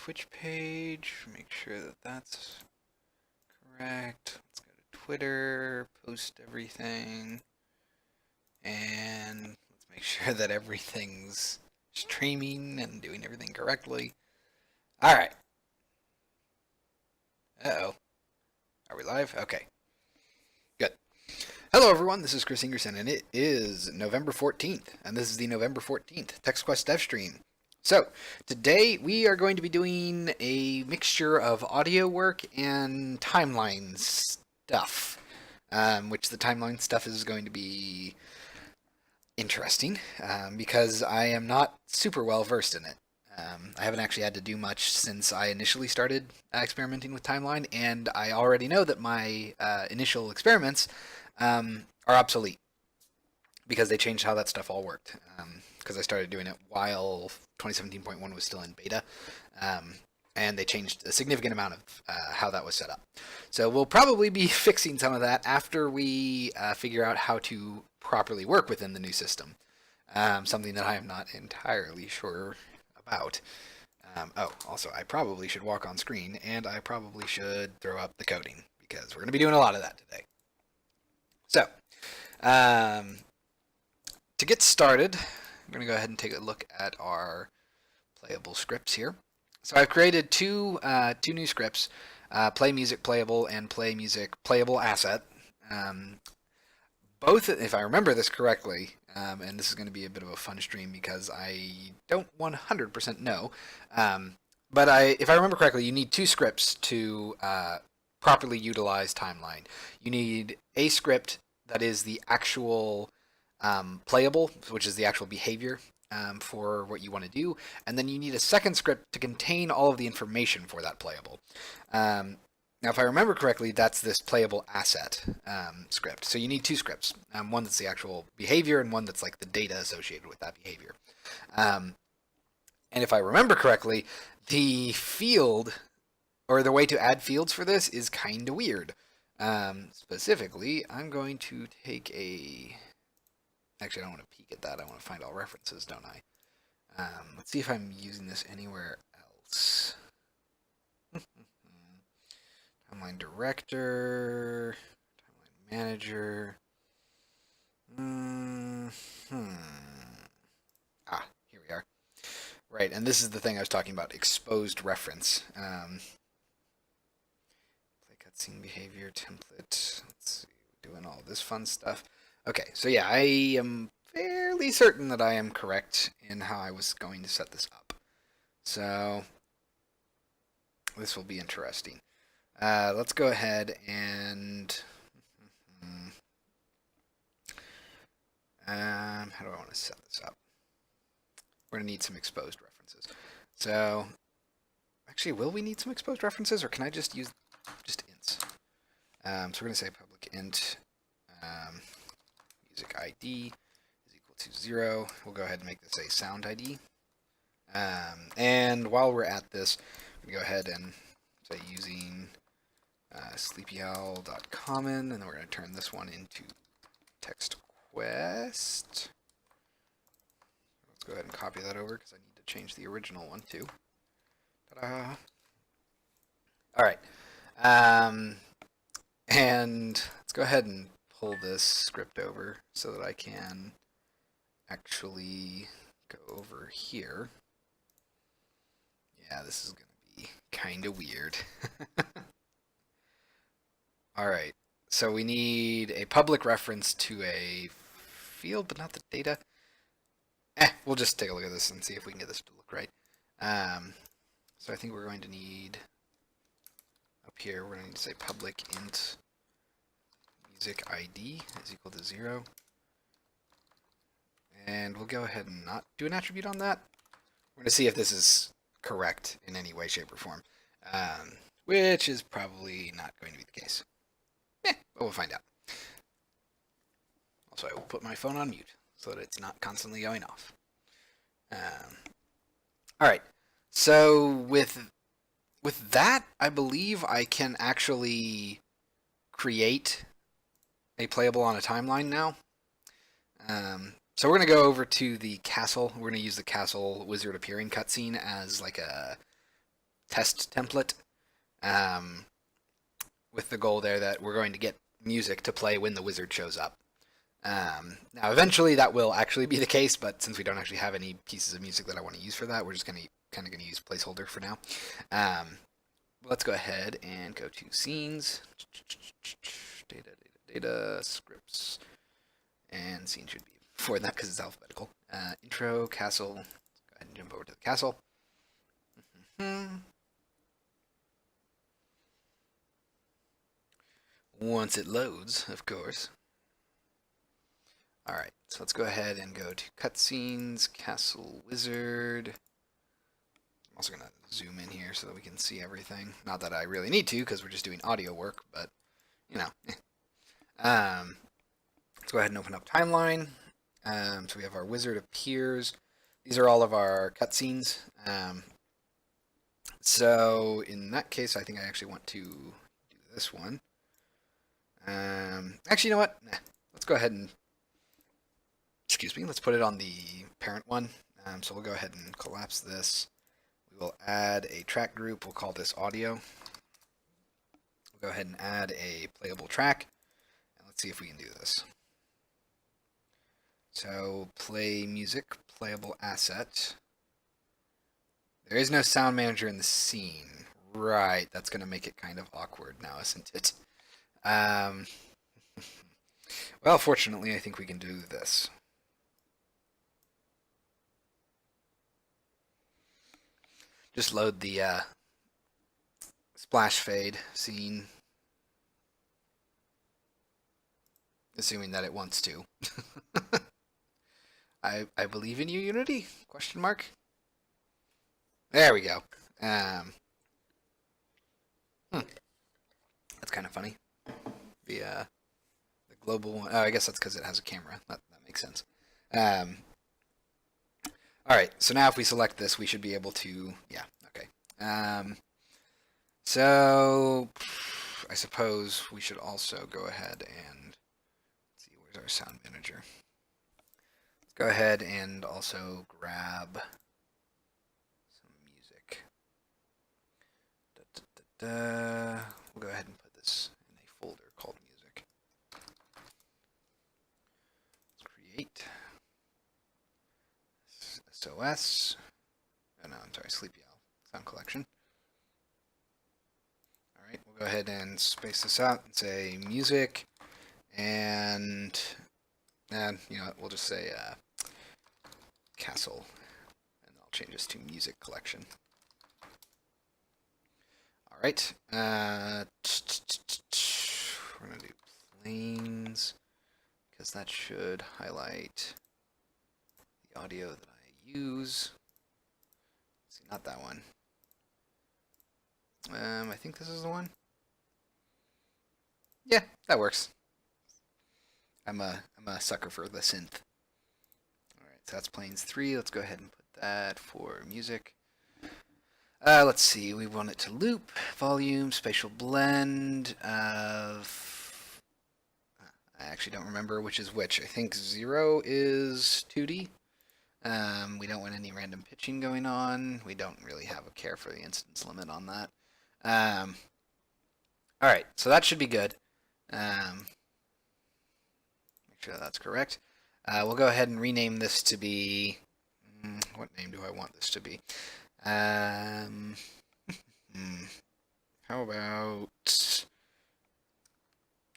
Twitch page, make sure that that's correct. Let's go to Twitter, post everything, and let's make sure that everything's streaming and doing everything correctly. All right. Uh-oh. Are we live? Okay. Good. Hello, everyone. This is Chris Ingerson, and it is November 14th, and this is the November 14th TextQuest Devstream. So, today we are going to be doing a mixture of audio work and timeline stuff, which the timeline stuff is going to be interesting because I am not super well versed in it. I haven't actually had to do much since I initially started experimenting with timeline, and I already know that my initial experiments are obsolete because they changed how that stuff all worked. Because I started doing it while 2017.1 was still in beta, and they changed a significant amount of how that was set up. So we'll probably be fixing some of that after we figure out how to properly work within the new system. Something that I am not entirely sure about. Also, I probably should walk on screen, and I probably should throw up the coding, because we're going to be doing a lot of that today. So, to get started, I'm going to go ahead and take a look at our playable scripts here. So I've created two new scripts, play music playable and play music playable asset. Both, if I remember this correctly, and this is going to be a bit of a fun stream because I don't 100% know, but if I remember correctly, you need two scripts to properly utilize timeline. You need a script that is the actual playable, which is the actual behavior for what you want to do, and then you need a second script to contain all of the information for that playable. Now, if I remember correctly, that's this playable asset script. So you need two scripts, one that's the actual behavior and one that's like the data associated with that behavior. And if I remember correctly, the field, or the way to add fields for this is kind of weird. Specifically, I'm going to take a... Actually, I don't want to peek at that. I want to find all references, don't I? Let's see if I'm using this anywhere else. Timeline director, timeline manager. Here we are. Right, and this is the thing I was talking about, exposed reference. Play cutscene behavior template. Let's see, doing all this fun stuff. Okay, so yeah, I am fairly certain that I am correct in how I was going to set this up. So this will be interesting. Let's go ahead and how do I want to set this up? We're going to need some exposed references. So actually, will we need some exposed references, or can I just use just ints? So we're going to say public int music ID is equal to 0. We'll go ahead and make this a sound ID. And while we're at this, we go ahead and say using sleepyowl.common, and then we're going to turn this one into TextQuest. Let's go ahead and copy that over because I need to change the original one too. Ta-da! All right, and let's go ahead and pull this script over so that I can actually go over here. Yeah, this is going to be kind of weird. All right, so we need a public reference to a field, but not the data. We'll just take a look at this and see if we can get this to look right. So I think we're going to need, up here, we're going to need to say public int music ID is equal to 0. And we'll go ahead and not do an attribute on that. We're going to see if this is correct in any way, shape, or form, which is probably not going to be the case. But we'll find out. Also, I will put my phone on mute so that it's not constantly going off. All right. So with that, I believe I can actually create a playable on a timeline now. So we're going to go over to the castle. We're going to use the castle wizard appearing cutscene as like a test template, um, with the goal there that we're going to get music to play when the wizard shows up. Now, eventually that will actually be the case, but since we don't actually have any pieces of music that I want to use for that, we're just kind of going to use placeholder for now. Let's go ahead and go to scenes, data, scripts, and scene should be before that because it's alphabetical. Intro, castle. Let's go ahead and jump over to the castle. Once it loads, of course. Alright, so let's go ahead and go to cutscenes, castle wizard. I'm also going to zoom in here so that we can see everything. Not that I really need to because we're just doing audio work, but, you know. Let's go ahead and open up timeline. So we have our wizard appears. These are all of our cutscenes. So in that case, I think I actually want to do this one. Actually, you know what? Nah, let's go ahead and, let's put it on the parent one. So we'll go ahead and collapse this. We will add a track group. We'll call this audio. We'll go ahead and add a playable track. And let's see if we can do this. So play music, playable asset. There is no sound manager in the scene. Right, that's going to make it kind of awkward now, isn't it? Well, fortunately, I think we can do this. Just load the splash fade scene. Assuming that it wants to. I believe in you, Unity? Question mark? There we go. That's kind of funny. The global one. Oh, I guess that's because it has a camera. That makes sense. All right. So now if we select this, we should be able to. Yeah. Okay. So I suppose we should also go ahead and see where's our sound manager. Let's go ahead and also grab some music. We'll go ahead and put this in a folder called music. Let's create SOS. Oh no, I'm sorry, Sleepy Owl sound collection. All right, we'll go ahead and space this out and say music, and you know what, we'll just say castle, and I'll change this to music collection. All right, we're gonna do planes because that should highlight the audio that I use. Let's see, not that one. I think this is the one. Yeah, that works. I'm a sucker for the synth. All right, so that's planes 3. Let's go ahead and put that for music. Let's see, we want it to loop, volume, spatial blend of... I actually don't remember which is which. I think 0 is 2D. We don't want any random pitching going on. We don't really have a care for the instance limit on that. Alright, so that should be good. Make sure that's correct. We'll go ahead and rename this to be... what name do I want this to be? How about...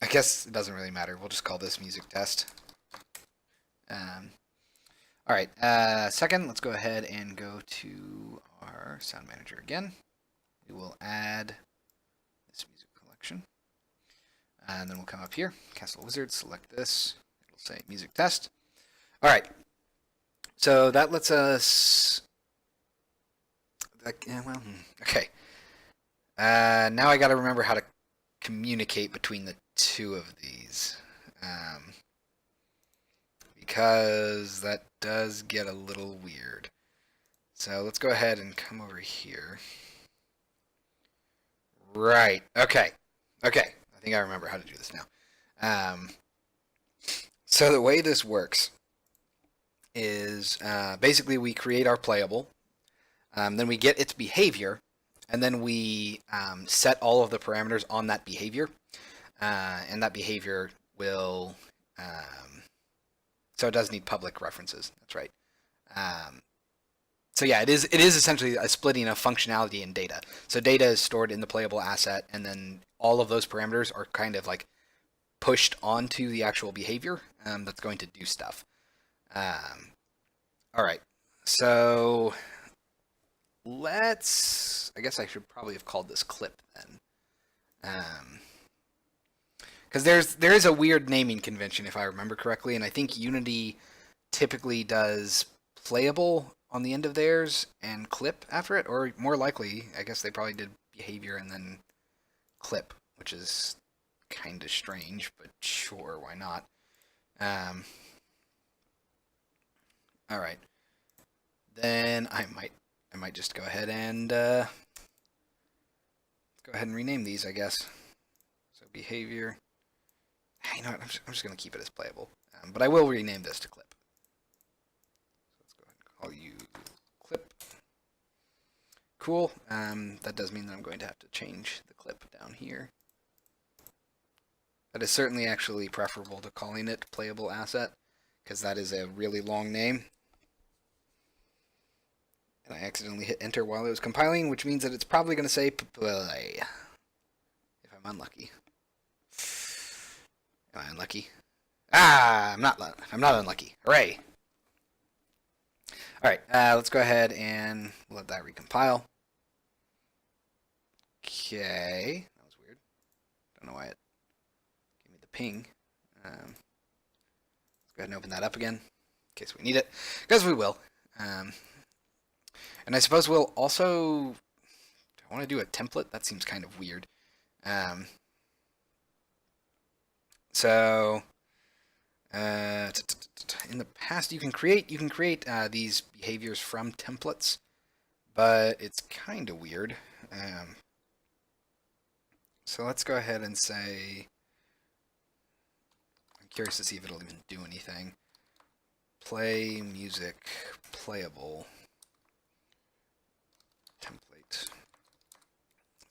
I guess it doesn't really matter. We'll just call this music test. Alright, second, let's go ahead and go to our sound manager again. We will add this music collection. And then we'll come up here, Castle Wizard, select this. It'll say music test. Alright, so that lets us... okay. Now I gotta remember how to communicate between the two of these. Because that does get a little weird. So let's go ahead and come over here. Right. Okay. Okay. I think I remember how to do this now. So the way this works is basically we create our playable. Then we get its behavior. and then we set all of the parameters on that behavior, and that behavior will, so it does need public references. That's right. So yeah, it is essentially a splitting of functionality and data. So data is stored in the playable asset, and then all of those parameters are kind of like pushed onto the actual behavior that's going to do stuff. All right, so I guess I should probably have called this clip then. Because there is a weird naming convention, if I remember correctly, and I think Unity typically does playable on the end of theirs and clip after it, or more likely, I guess they probably did behavior and then clip, which is kind of strange, but sure, why not? All right, then I might just go ahead and rename these, I guess. So behavior. You know what? I'm just going to keep it as playable, but I will rename this to clip. So let's go ahead and call you clip. Cool. That does mean that I'm going to have to change the clip down here. That is certainly actually preferable to calling it playable asset, because that is a really long name. And I accidentally hit enter while it was compiling, which means that it's probably going to say play. If I'm unlucky. Am I unlucky? Ah, I'm not unlucky. Hooray! All right, let's go ahead and let that recompile. Okay, that was weird. Don't know why it gave me the ping. Let's go ahead and open that up again in case we need it, because we will. And I suppose we'll also. Do I want to do a template? That seems kind of weird. So in the past, you can create these behaviors from templates, but it's kind of weird. So let's go ahead and say, I'm curious to see if it'll even do anything. Play music playable template is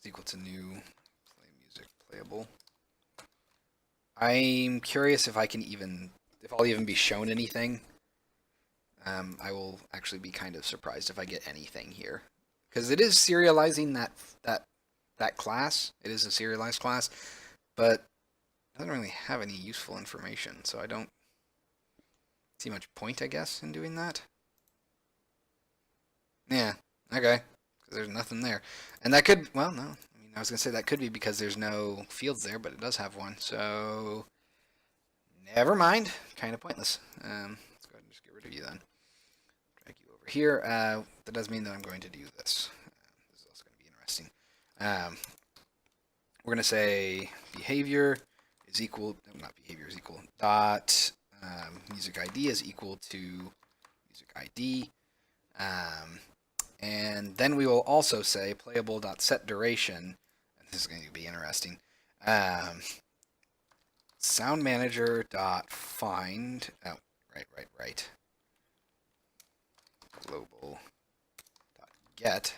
equal to new play music playable. I'm curious if I'll even be shown anything. I will actually be kind of surprised if I get anything here, because it is serializing that class. It is a serialized class, but it doesn't really have any useful information, so I don't see much point, I guess, in doing that. Yeah, okay, because there's nothing there, and that could, well, no. I was going to say that could be because there's no fields there, but it does have one, so never mind. Kind of pointless. Let's go ahead and just get rid of you then. Drag you over here. That does mean that I'm going to do this. This is also going to be interesting. We're going to say behavior is equal, not behavior is equal, dot music ID is equal to music ID. And then we will also say playable.setDuration. This is going to be interesting. Sound manager dot find. Oh, right. Global dot get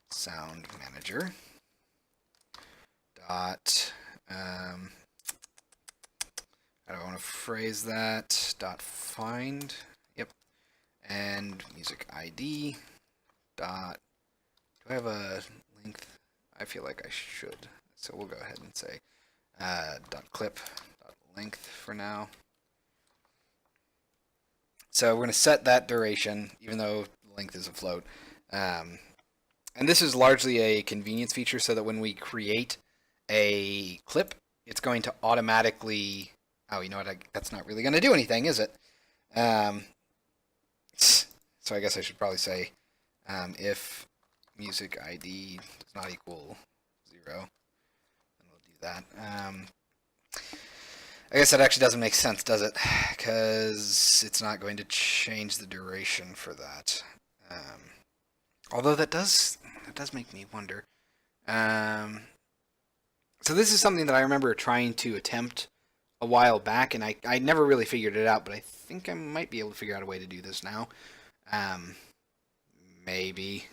sound manager dot. How do I want to phrase that? Dot find. Yep. And music ID dot. Do I have a length? I feel like I should, so we'll go ahead and say dot clip dot length for now. So we're going to set that duration, even though length is a float. And this is largely a convenience feature, so that when we create a clip, it's going to automatically. Oh, you know what? That's not really going to do anything, is it? So I guess I should probably say if music ID does not equal 0, then we'll do that. I guess that actually doesn't make sense, does it? Because it's not going to change the duration for that. Although that does make me wonder. So this is something that I remember trying to attempt a while back, and I never really figured it out, but I think I might be able to figure out a way to do this now. Maybe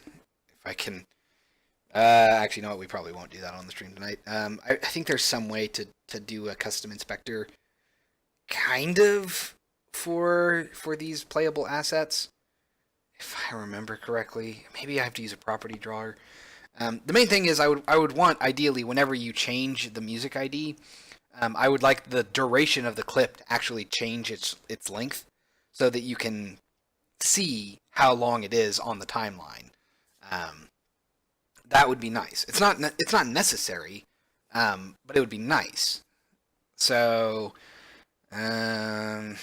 if I can Actually, you know what? We probably won't do that on the stream tonight. I think there's some way to do a custom inspector, kind of, for these playable assets, if I remember correctly. Maybe I have to use a property drawer. The main thing is I would want, ideally, whenever you change the music ID, I would like the duration of the clip to actually change its length, so that you can see how long it is on the timeline. Um, that would be nice. It's not necessary, but it would be nice. So, um,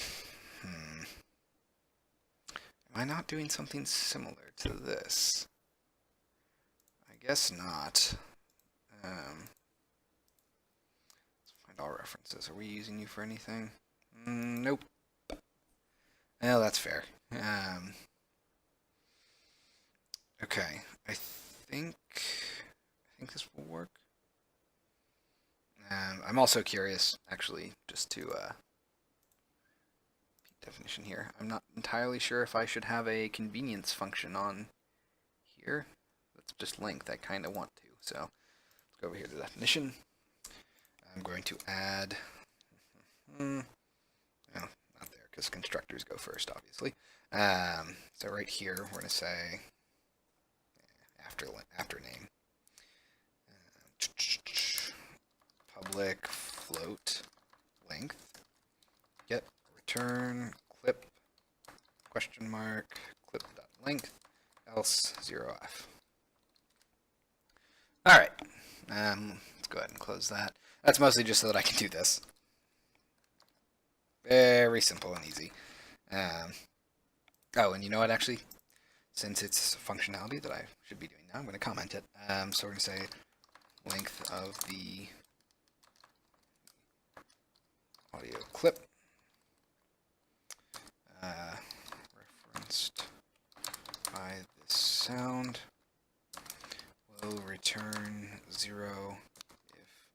hmm. Am I not doing something similar to this? I guess not. Let's find all references. Are we using you for anything? Nope. Well, that's fair. Okay. I think this will work. I'm also curious, actually, just to definition here. I'm not entirely sure if I should have a convenience function on here. That's just length. I kind of want to. So let's go over here to definition. I'm going to add. No, not there, because constructors go first, obviously. So right here, we're going to say after name. Public float length. Get return clip question mark clip.length else 0f. All right. Let's go ahead and close that. That's mostly just so that I can do this. Very simple and easy. Oh, and you know what, actually? Since it's functionality that I should be doing now, I'm going to comment it. So we're going to say length of the audio clip referenced by this sound will return 0 if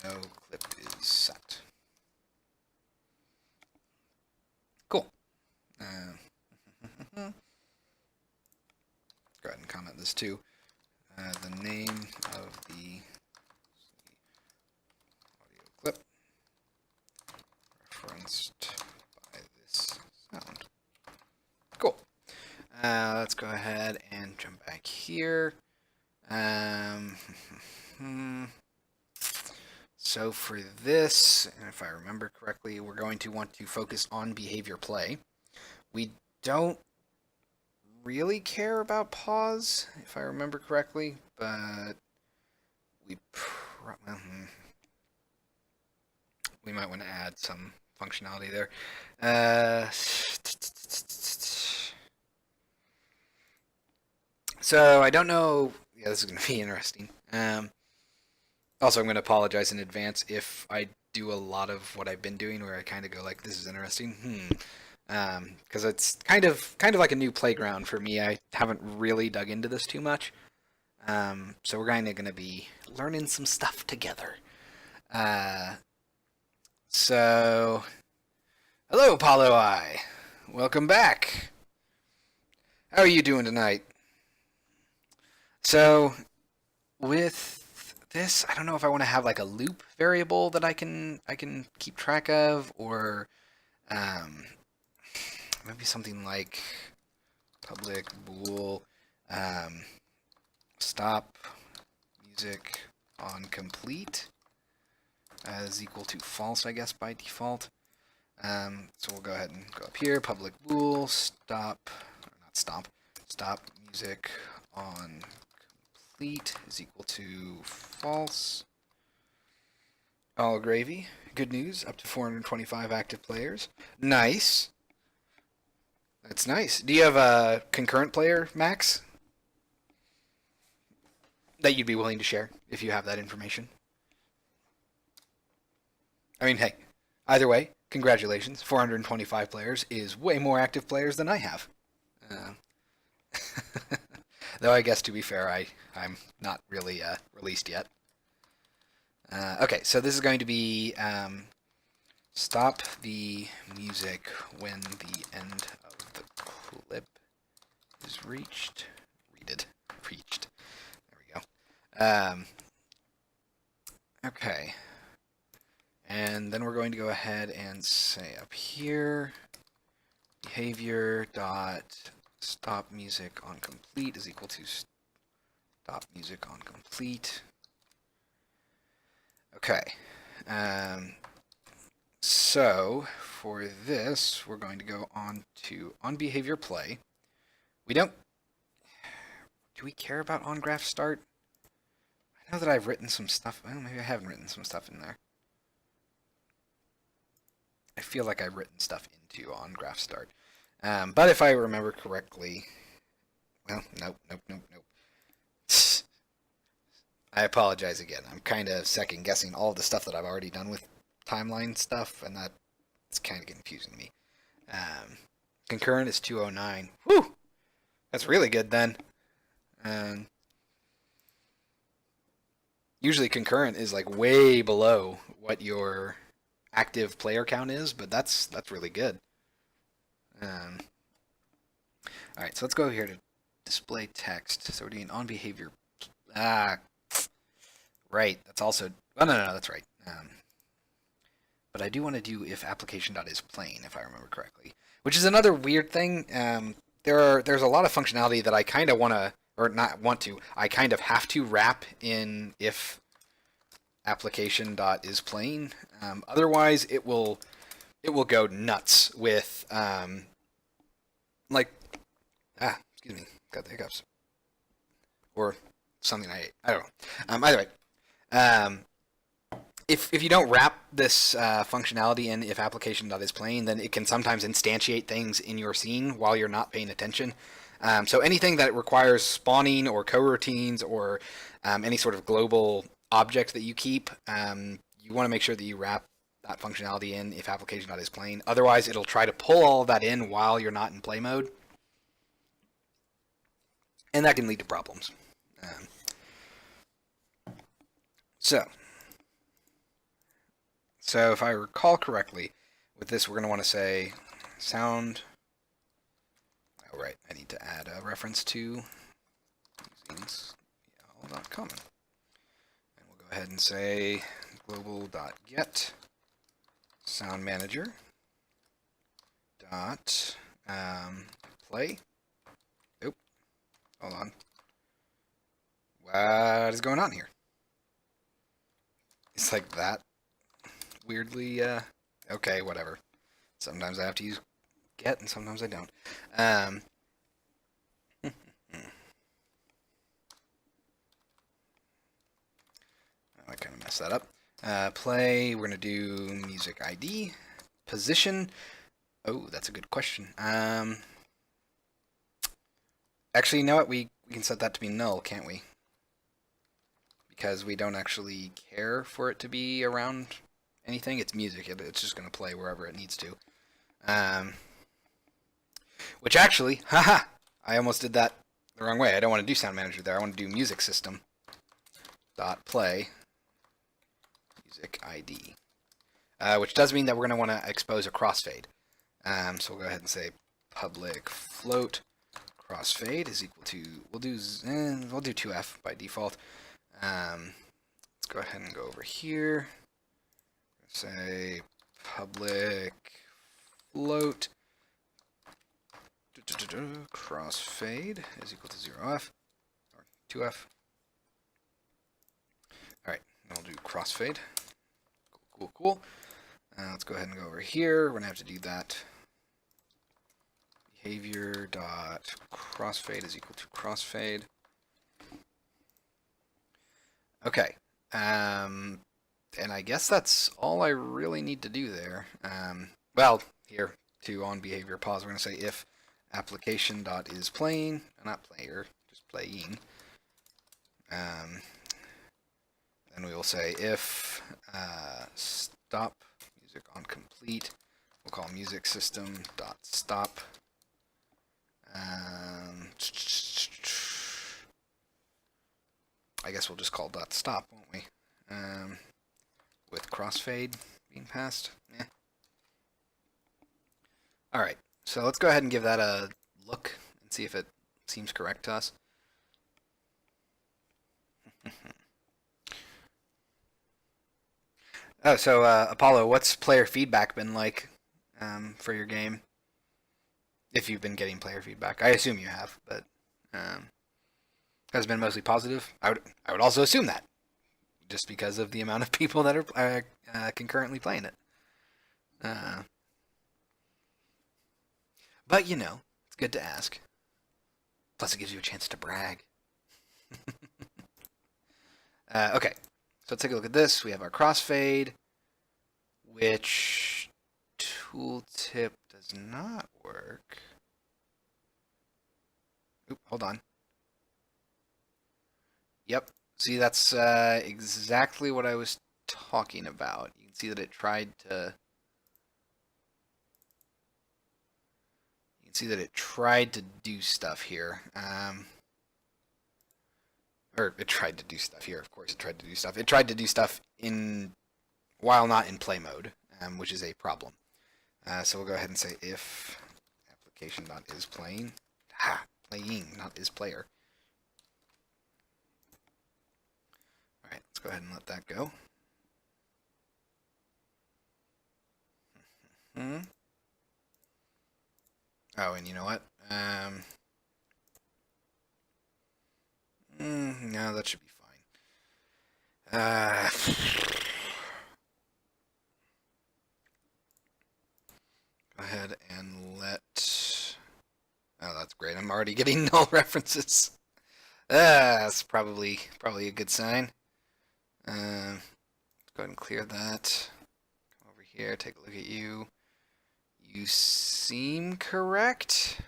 no clip is set. Cool. Go ahead and comment this too. The name of the audio clip referenced by this sound. Cool. Let's go ahead and jump back here. So for this, and if I remember correctly, we're going to want to focus on behavior play. We don't really care about pause, if I remember correctly, but we might want to add some functionality there. So I don't know. Yeah, this is going to be interesting. Also, I'm going to apologize in advance if I do a lot of what I've been doing, where I kind of go like, "This is interesting," because it's kind of like a new playground for me. I haven't really dug into this too much, so we're kind of going to be learning some stuff together. So, hello, Apollo I. Welcome back. How are you doing tonight? So, with this, I don't know if I want to have like a loop variable that I can keep track of, or maybe something like public bool stop music on complete as equal to false, I guess, by default. So we'll go ahead and go up here, public bool stop music on complete is equal to false. All gravy. Good news. Up to 425 active players. Nice. That's nice. Do you have a concurrent player, Max, that you'd be willing to share if you have that information? I mean, hey, either way, congratulations. 425 players is way more active players than I have. Though I guess, to be fair, I'm not really released yet. Okay, so this is going to be stop the music when the end of the clip is reached. Reached. There we Um, okay. And then we're going to go ahead and say up here, behavior dot stop music on complete is equal to stop music on complete. Okay. So for this, we're going to go on to on behavior play. We don't. Do we care about on graph start? I know that I've written some stuff. Well, maybe I haven't written some stuff in there. I feel like I've written stuff into on graph start. But if I remember correctly, well, nope. I apologize again. I'm kind of second guessing all the stuff that I've already done with timeline stuff, and that's kind of confusing me. Concurrent is 209. Whew! That's really good then. Usually concurrent is like way below what your active player count is, but that's really good. All right, so let's go here to display text. So we're doing on behavior. Right. That's also. Oh no, that's right. But I do want to do if application.isPlain, if I remember correctly, which is another weird thing. There's a lot of functionality that I kind of want to, or not want to. I kind of have to wrap in if application.isPlain. Otherwise, it will go nuts with like excuse me, got the hiccups or something I ate. I don't know. Either way. If you don't wrap this functionality in if application.isPlain, then it can sometimes instantiate things in your scene while you're not paying attention. So anything that requires spawning or coroutines or any sort of global object that you keep, you want to make sure that you wrap that functionality in if application.isPlain. Otherwise, it'll try to pull all of that in while you're not in play mode, and that can lead to problems. So if I recall correctly, with this we're going to want to say sound. Oh, right, I need to add a reference to using.common. And we'll go ahead and say global.get sound manager dot play. Oop, hold on. What is going on here? It's like that. Weirdly, okay, whatever. Sometimes I have to use get and sometimes I don't. I kind of messed that up. Play, we're going to do music ID. Position, oh, that's a good question. Actually, you know what? We can set that to be null, can't we? Because we don't actually care for it to be around anything. It's music. It's just going to play wherever it needs to. Which actually, haha, I almost did that the wrong way. I don't want to do sound manager there. I want to do music system dot play music ID, which does mean that we're going to want to expose a crossfade. So we'll go ahead and say public float crossfade is equal to, we'll do 2f by default. Let's go ahead and go over here. Say public float crossfade is equal to 0f or 2f. All right, we'll do crossfade. Cool. Let's go ahead and go over here. We're gonna have to do that. Behavior dot crossfade is equal to crossfade. Okay. And I guess that's all I really need to do there. Well, here to on behavior pause, we're going to say if application dot is playing, not player, just playing. Then we will say if stop music on complete. We'll call music system dot stop. I guess we'll just call dot stop, won't we? With crossfade being passed. Alright, so let's go ahead and give that a look and see if it seems correct to us. Oh, so Apollo, what's player feedback been like for your game? If you've been getting player feedback, I assume you have, but um, has it been mostly positive. I would also assume that just because of the amount of people that are concurrently playing it. Uh, but it's good to ask. Plus, it gives you a chance to brag. Okay, so let's take a look at this. We have our crossfade, which tooltip does not work. Oop, hold on. Yep. See, that's exactly what I was talking about. You can see that it tried to. You can see that it tried to do stuff here. Or it tried to do stuff here. Of course, it tried to do stuff. It tried to do stuff in while not in play mode, which is a problem. So we'll go ahead and say if application.isPlaying. Playing, not isPlayer. All right, let's go ahead and let that go. Oh, and you know what? No, that should be fine. Go ahead and let. Oh, that's great. I'm already getting null references. That's probably a good sign. Let's go ahead and clear that. Come over here, take a look at you. You seem correct.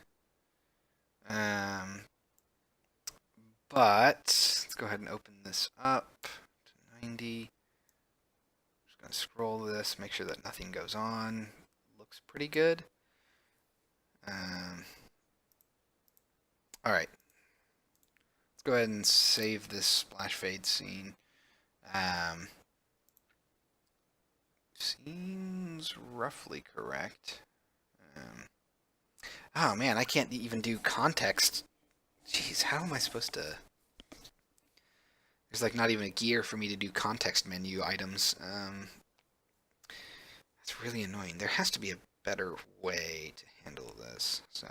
But let's go ahead and open this up to 90. Just gonna scroll this, make sure that nothing goes on. Looks pretty good. All right. Let's go ahead and save this splash fade scene. Seems roughly correct. Oh man, I can't even do context. Jeez, how am I supposed to? There's like not even a gear for me to do context menu items. That's really annoying. There has to be a better way to handle this. So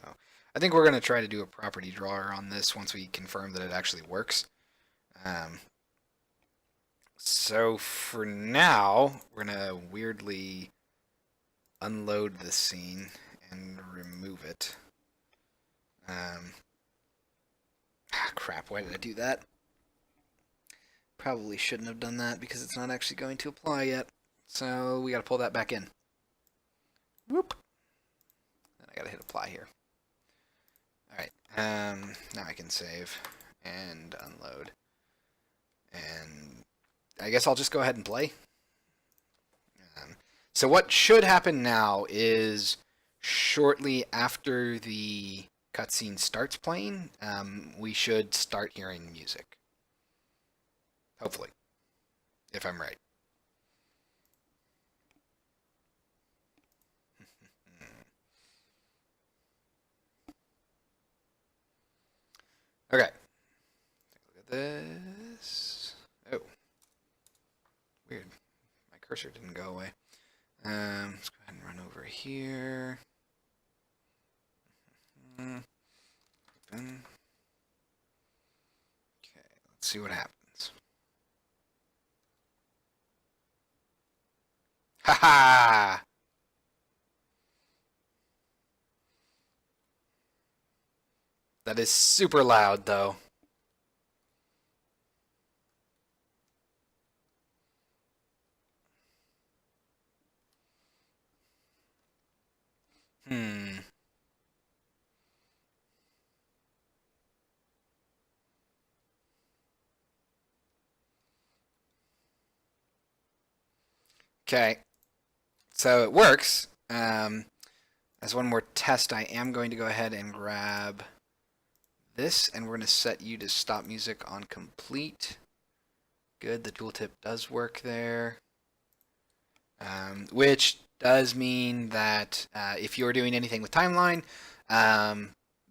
I think we're going to try to do a property drawer on this once we confirm that it actually works. So for now, we're going to weirdly unload the scene and remove it. Crap, why did I do that? Probably shouldn't have done that because it's not actually going to apply yet. So we got to pull that back in. Whoop. And I got to hit apply here. Alright, now I can save and unload. And I guess I'll just go ahead and play. So what should happen now is shortly after the cutscene starts playing, we should start hearing music. Hopefully, if I'm right. Okay. Take a look at this. Oh. Weird. My cursor didn't go away. Let's go ahead and run over here. Open. Okay, let's see what happens. Haha! That is super loud, though. Okay. So it works. As one more test, I am going to go ahead and grab this, and we're going to set you to stop music on complete. Good, the tooltip does work there. Which does mean that if you're doing anything with timeline,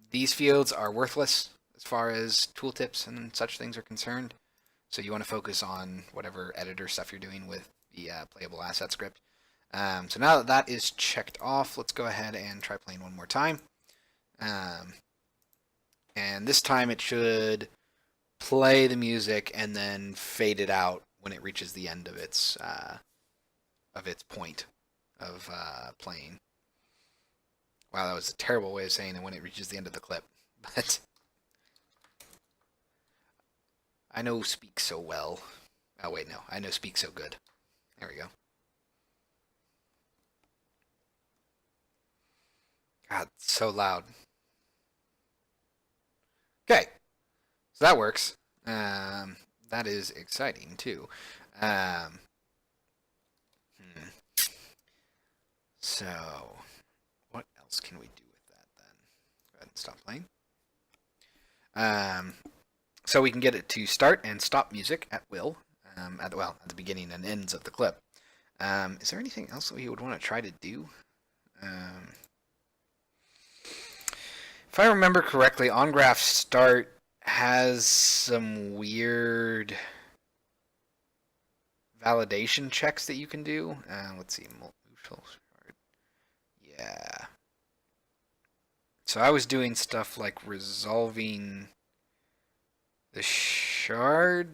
these fields are worthless as far as tooltips and such things are concerned. So you want to focus on whatever editor stuff you're doing with the playable asset script. So now that that is checked off, let's go ahead and try playing one more time. And this time it should play the music and then fade it out when it reaches the end of its point of playing. Wow, that was a terrible way of saying it when it reaches the end of the clip. But I know speak so well. Oh wait, no, I know speak so good. There we go. God, so loud. Okay, so that works. That is exciting too. So, what else can we do with that then? Go ahead and stop playing. So we can get it to start and stop music at will, at the beginning and ends of the clip. Is there anything else that we would want to try to do? If I remember correctly, ongraph start has some weird validation checks that you can do. Let's see, yeah. So I was doing stuff like resolving the shard,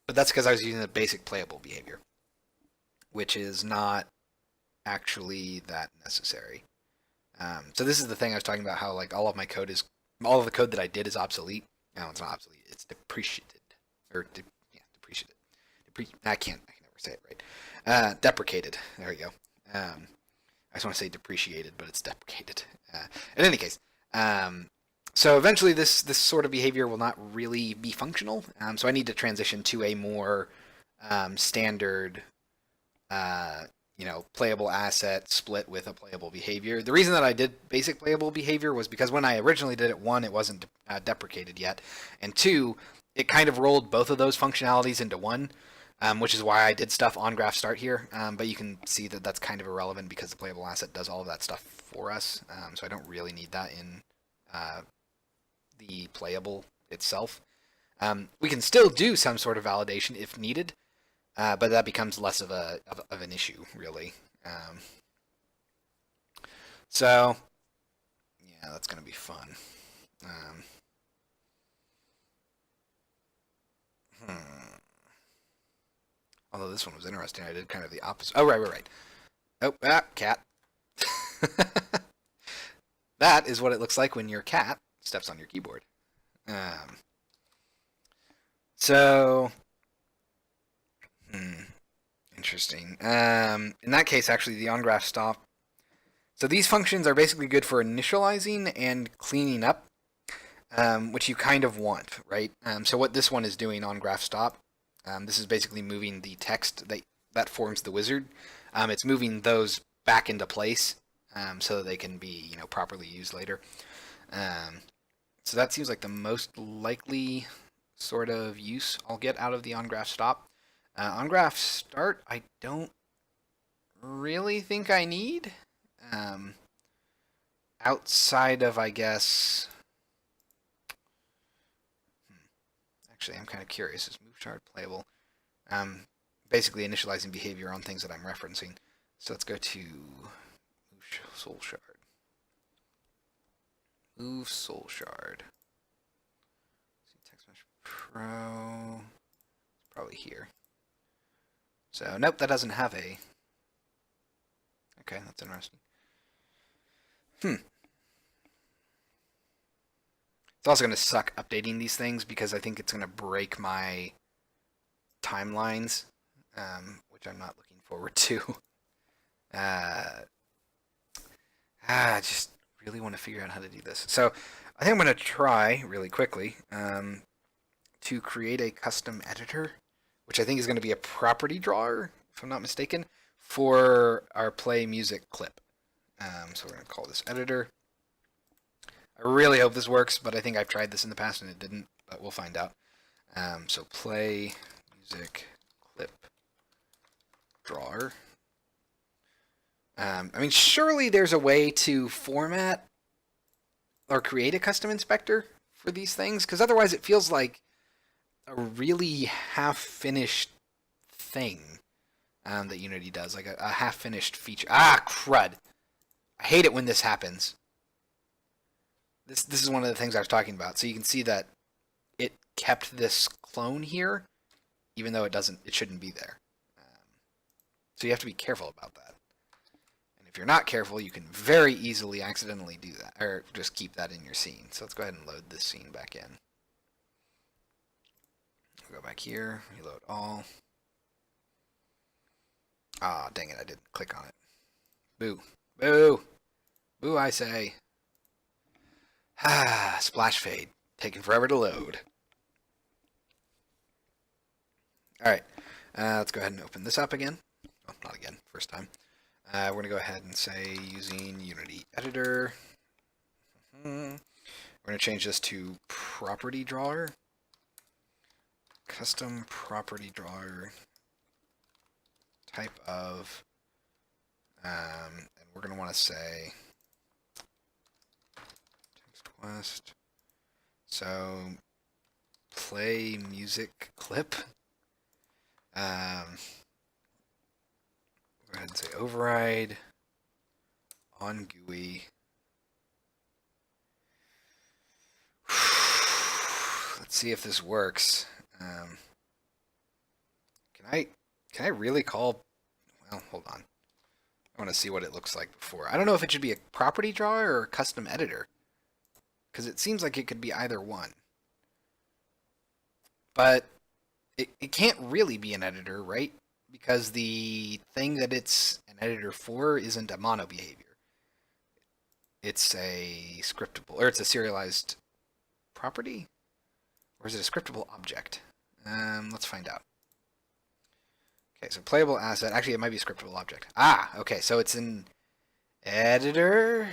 but that's because I was using the basic playable behavior, which is not actually that necessary. So this is the thing I was talking about, how like all of the code that I did is obsolete. No, it's not obsolete. It's depreciated, or depreciated. I can never say it right. Deprecated. There we go. I just want to say depreciated, but it's deprecated. In any case, so eventually this sort of behavior will not really be functional. So I need to transition to a more standard, playable asset split with a playable behavior. The reason that I did basic playable behavior was because when I originally did it, one, it wasn't deprecated yet, and two, it kind of rolled both of those functionalities into one. Which is why I did stuff on graph start here, but you can see that that's kind of irrelevant because the playable asset does all of that stuff for us, so I don't really need that in the playable itself. We can still do some sort of validation if needed, but that becomes less of an issue, really. So, yeah, that's going to be fun. Although this one was interesting, I did kind of the opposite. Oh, right. Oh, cat. That is what it looks like when your cat steps on your keyboard. So, interesting. In that case, actually, the ongraph stop. So these functions are basically good for initializing and cleaning up, which you kind of want, right? So what this one is doing on graph stop, this is basically moving the text that forms the wizard. It's moving those back into place so that they can be properly used later. So that seems like the most likely sort of use I'll get out of the ongraph stop. Ongraph start, I don't really think I need. Outside of, I guess... Actually, I'm kind of curious. Is move shard playable? Basically initializing behavior on things that I'm referencing. So let's go to move soul shard. Move soul shard. Text Mesh Pro. It's probably here. So nope, that doesn't have a. Okay, that's interesting. It's also going to suck updating these things because I think it's going to break my timelines, which I'm not looking forward to. I just really want to figure out how to do this. So I think I'm going to try really quickly to create a custom editor, which I think is going to be a property drawer, if I'm not mistaken, for our play music clip. So we're going to call this editor. I really hope this works, but I think I've tried this in the past and it didn't, but we'll find out. So play music clip drawer. I mean, surely there's a way to format or create a custom inspector for these things, because otherwise it feels like a really half-finished thing that Unity does, like a half-finished feature. Ah, crud! I hate it when this happens. This is one of the things I was talking about. So you can see that it kept this clone here, even though it shouldn't be there. So you have to be careful about that. And if you're not careful, you can very easily accidentally do that, or just keep that in your scene. So let's go ahead and load this scene back in. We'll go back here, reload all. Ah, dang it, I didn't click on it. Boo. Boo! Boo, I say. Ah, splash fade. Taking forever to load. Alright, let's go ahead and open this up again. Well, not again, first time. We're going to go ahead and say using Unity Editor. We're going to change this to Property Drawer. Custom Property Drawer. Type of. And we're going to want to say text quest. So play music clip. Go ahead and say override on GUI. Let's see if this works. Can I really call? Well, hold on. I want to see what it looks like before. I don't know if it should be a property drawer or a custom editor, because it seems like it could be either one. But it can't really be an editor, right? Because the thing that it's an editor for isn't a mono behavior. It's a scriptable, or it's a serialized property? Or is it a scriptable object? Let's find out. Okay, so playable asset. Actually, it might be a scriptable object. Ah, okay, so it's an editor.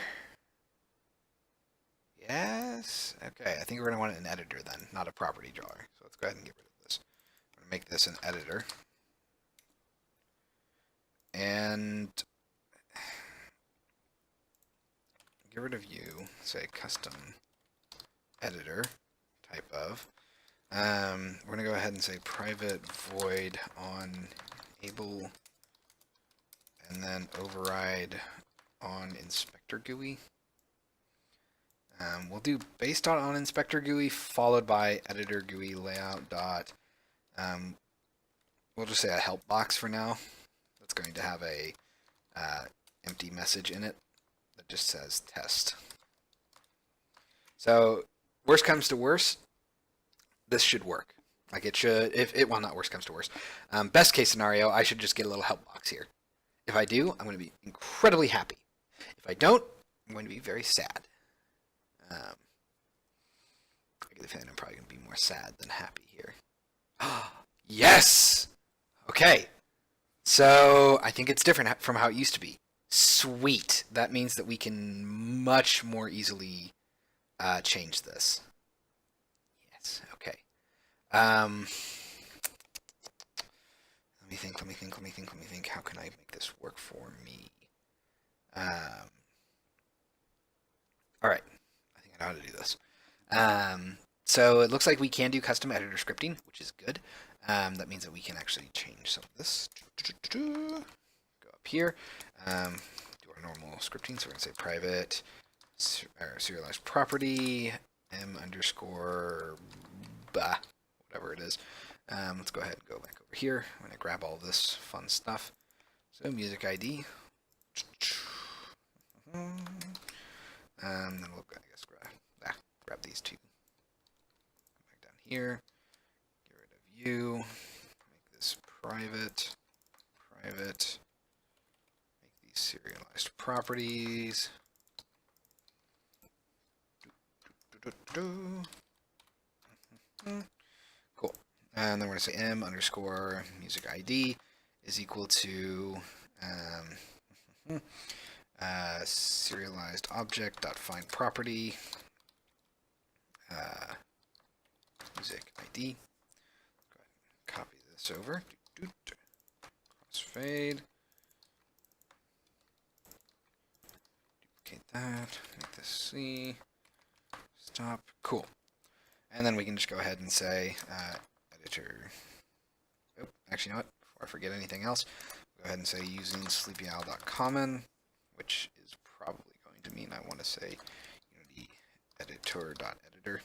Yes. Okay, I think we're going to want an editor then, not a property drawer. So let's go ahead and get rid of this. I'm going to make this an editor. And get rid of you. Say custom editor type of. We're going to go ahead and say private void on able, and then override on inspector GUI. We'll do based on inspector GUI followed by editor GUI layout dot. We'll just say a help box for now. That's going to have a empty message in it that just says test. So worst comes to worst, this should work. Like it should, well, not worst comes to worst. Best case scenario, I should just get a little help box here. If I do, I'm going to be incredibly happy. If I don't, I'm going to be very sad. I get the feeling I'm probably going to be more sad than happy here. Yes! Okay. So I think it's different from how it used to be. Sweet. That means that we can much more easily change this. Yes. Okay. Let me think. How can I make this work for me? All right. I think I know how to do this. So it looks like we can do custom editor scripting, which is good. That means that we can actually change some of this. Go up here. Do our normal scripting. So we're going to say private serialized property m underscore bah, whatever it is. Let's go ahead and go back over here. I'm going to grab all this fun stuff. So music ID. Then we'll, I guess, grab these two. Come back down here. Get rid of you. Make this private. Make these serialized properties. Cool. And then we're going to say m underscore music ID is equal to serialized object dot find property music ID. Go ahead and copy this over. Crossfade. Duplicate that. Make this C. Stop. Cool. And then we can just go ahead and say editor. Oh, actually, you know what? Before I forget anything else, go ahead and say using sleepyowl.common, which is probably going to mean I want to say unity editor.editor.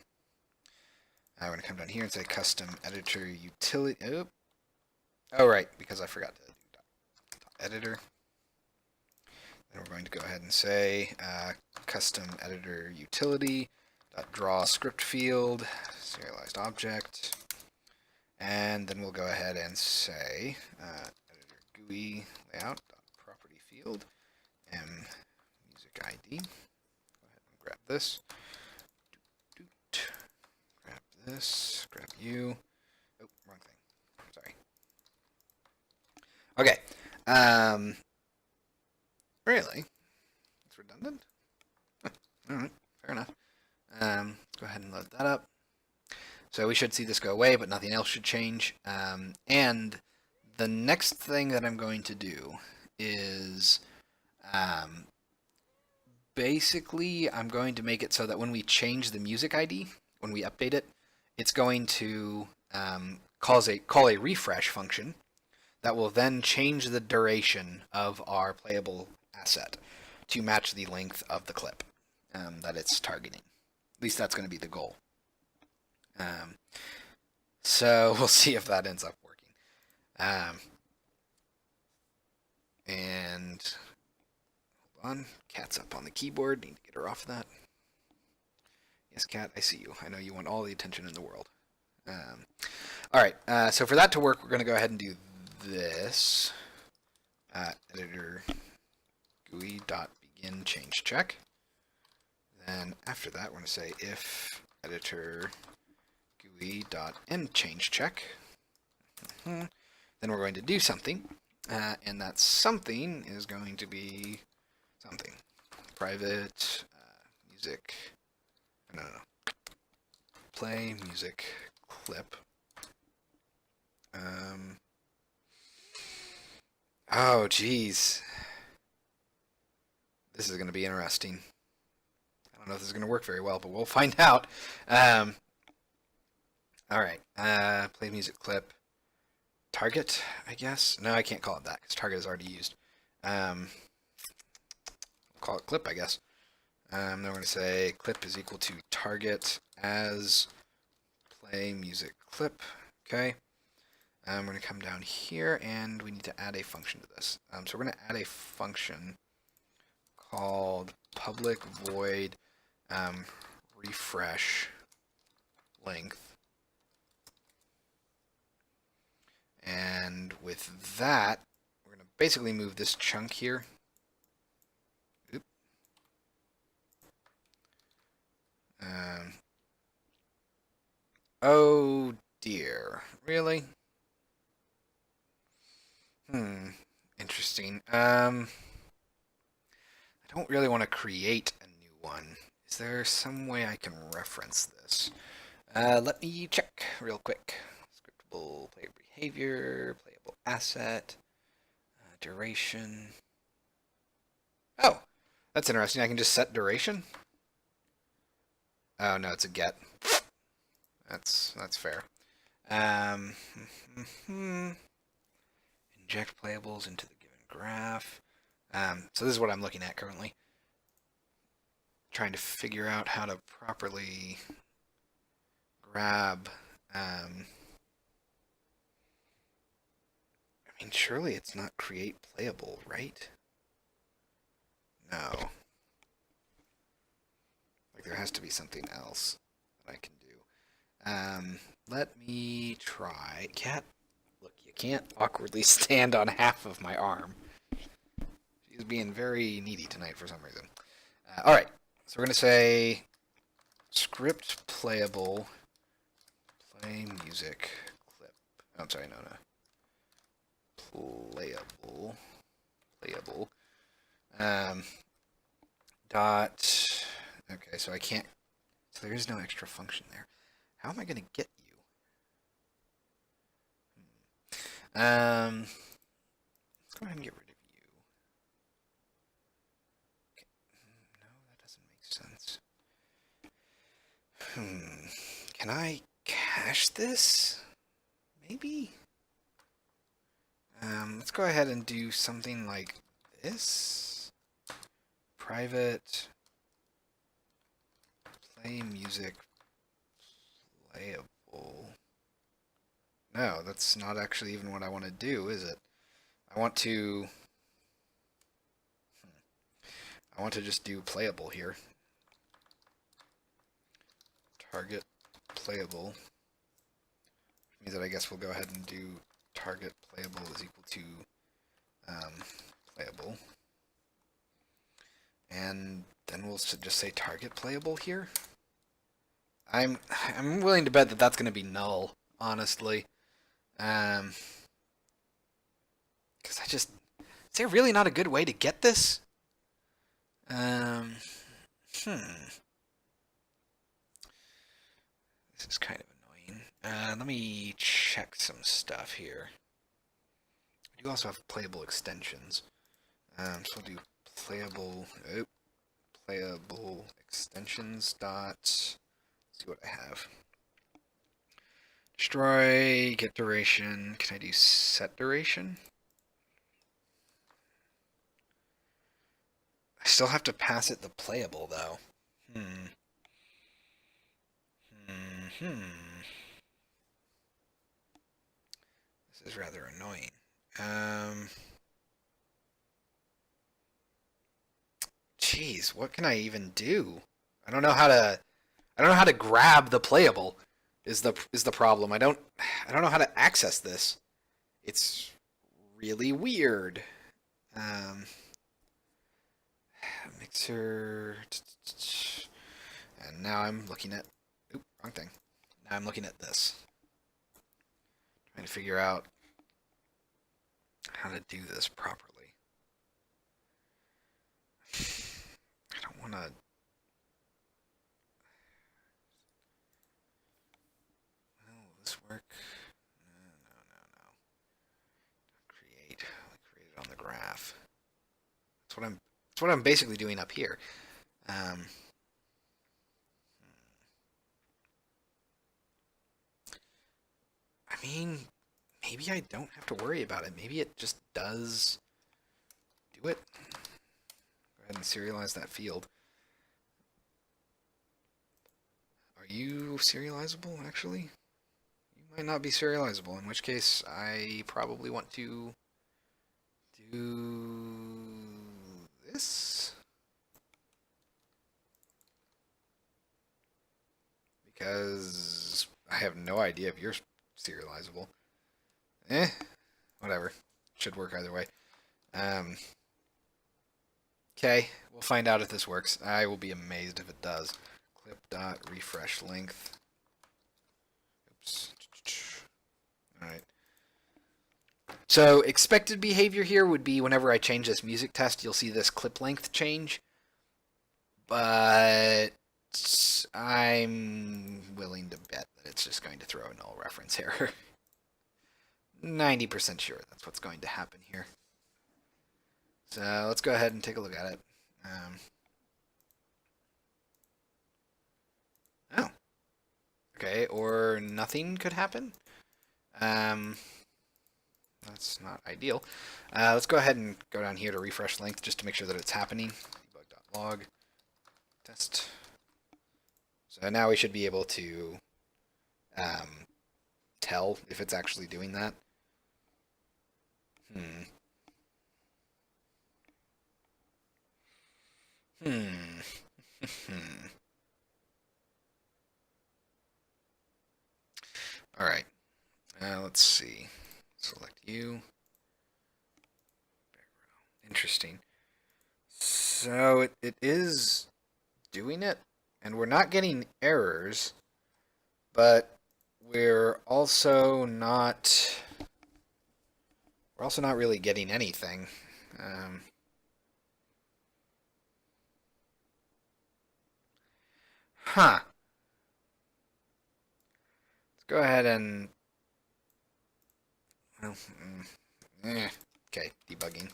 I want to come down here and say custom editor utility. Oh, right, because I forgot to do editor. Then we're going to go ahead and say custom editor utility draw script field serialized object, and then we'll go ahead and say editor GUI layout property field m music ID. Go ahead and grab this. Grab this. Grab you. Oh, wrong thing. Sorry. Okay. Really? It's redundant? Huh. Alright, fair enough. Let's go ahead and load that up. So we should see this go away, but nothing else should change. And the next thing that I'm going to do is basically I'm going to make it so that when we change the music ID, when we update it, it's going to call a refresh function that will then change the duration of our playable asset to match the length of the clip that it's targeting. At least that's going to be the goal. So we'll see if that ends up working. And hold on, Cat's up on the keyboard. Need to get her off of that. Yes, Cat, I see you. I know you want all the attention in the world. All right, so for that to work, we're going to go ahead and do this. Editor GUI.begin change check. Then after that, we're going to say if editor GUI.end change check. Then we're going to do something, and that something is going to be something. Private music. No. Play music clip. Oh, geez. This is going to be interesting. I don't know if this is going to work very well, but we'll find out. All right. Play music clip. Target, I guess? No, I can't call it that because target is already used. We'll call it clip, I guess. Then we're going to say clip is equal to target as play music clip. Okay. We're going to come down here and we need to add a function to this. So we're going to add a function called public void refresh length. And with that, we're going to basically move this chunk here. Oop. Oh dear, really? Interesting. I don't really want to create a new one. Is there some way I can reference this? Let me check real quick. Scriptable player behavior, playable asset, duration. Oh, that's interesting. I can just set duration. Oh no, it's a get. That's fair. Inject playables into the given graph. So this is what I'm looking at currently. Trying to figure out how to properly grab. I mean, surely it's not create playable, right? No. Like there has to be something else that I can do. Let me try. Cat, look, you can't awkwardly stand on half of my arm. She's being very needy tonight for some reason. All right, so we're going to say script playable play music clip. Oh, I'm sorry, no. Playable. Dot. Okay, so I can't. So there is no extra function there. How am I going to get you? Let's go ahead and get rid of you. Okay. No, that doesn't make sense. Can I cache this? maybe. Let's go ahead and do something like this. Private play music playable. No, that's not actually even what I want to do, is it? I want to just do playable here. Target playable. Which means that I guess we'll go ahead and do target playable is equal to playable. And then we'll just say target playable here. I'm willing to bet that that's going to be null, honestly. Because is there really not a good way to get this? This is kind of annoying. Let me check some stuff here. I do also have playable extensions. So we'll do playable extensions dot. Let's see what I have. Destroy, get duration. Can I do set duration? I still have to pass it the playable though. This is rather annoying. Jeez, what can I even do? I don't know how to grab the playable. Is the problem? I don't know how to access this. It's really weird. Mixer, and now I'm looking at. Oop, wrong thing. Now I'm looking at this. Trying to figure out how to do this properly. I don't want to. Will this work? No. Create it on the graph. That's what I'm basically doing up here. I mean, maybe I don't have to worry about it. Maybe it just does do it. Go ahead and serialize that field. Are you serializable, actually? You might not be serializable, in which case I probably want to do this. Because I have no idea if you're serializable. Whatever. Should work either way. Okay, we'll find out if this works. I will be amazed if it does. Clip dot refresh length. Oops. Alright. So expected behavior here would be whenever I change this music test, you'll see this clip length change. But I'm willing to bet that it's just going to throw a null reference error. 90% sure that's what's going to happen here. So let's go ahead and take a look at it. Oh. Okay, or nothing could happen. That's not ideal. Let's go ahead and go down here to refresh length just to make sure that it's happening. Debug.log test. So now we should be able to tell if it's actually doing that. All right. Let's see. Select you. Interesting. So it is doing it, and we're not getting errors, but we're also not really getting anything. Let's go ahead and okay, debugging.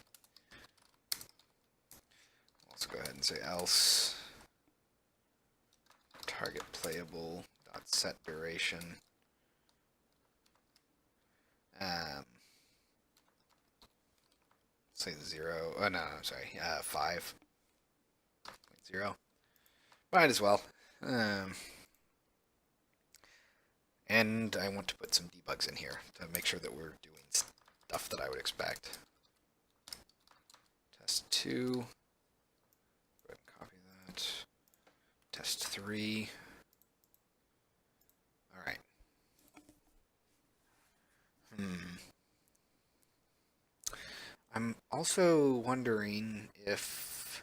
Let's go ahead and say else target playable dot set duration. say 0. Oh, no, I'm sorry. 5.0. Might as well. And I want to put some debugs in here to make sure that we're doing stuff that I would expect. Test 2. Go ahead and copy that. Test 3. All right. I'm also wondering if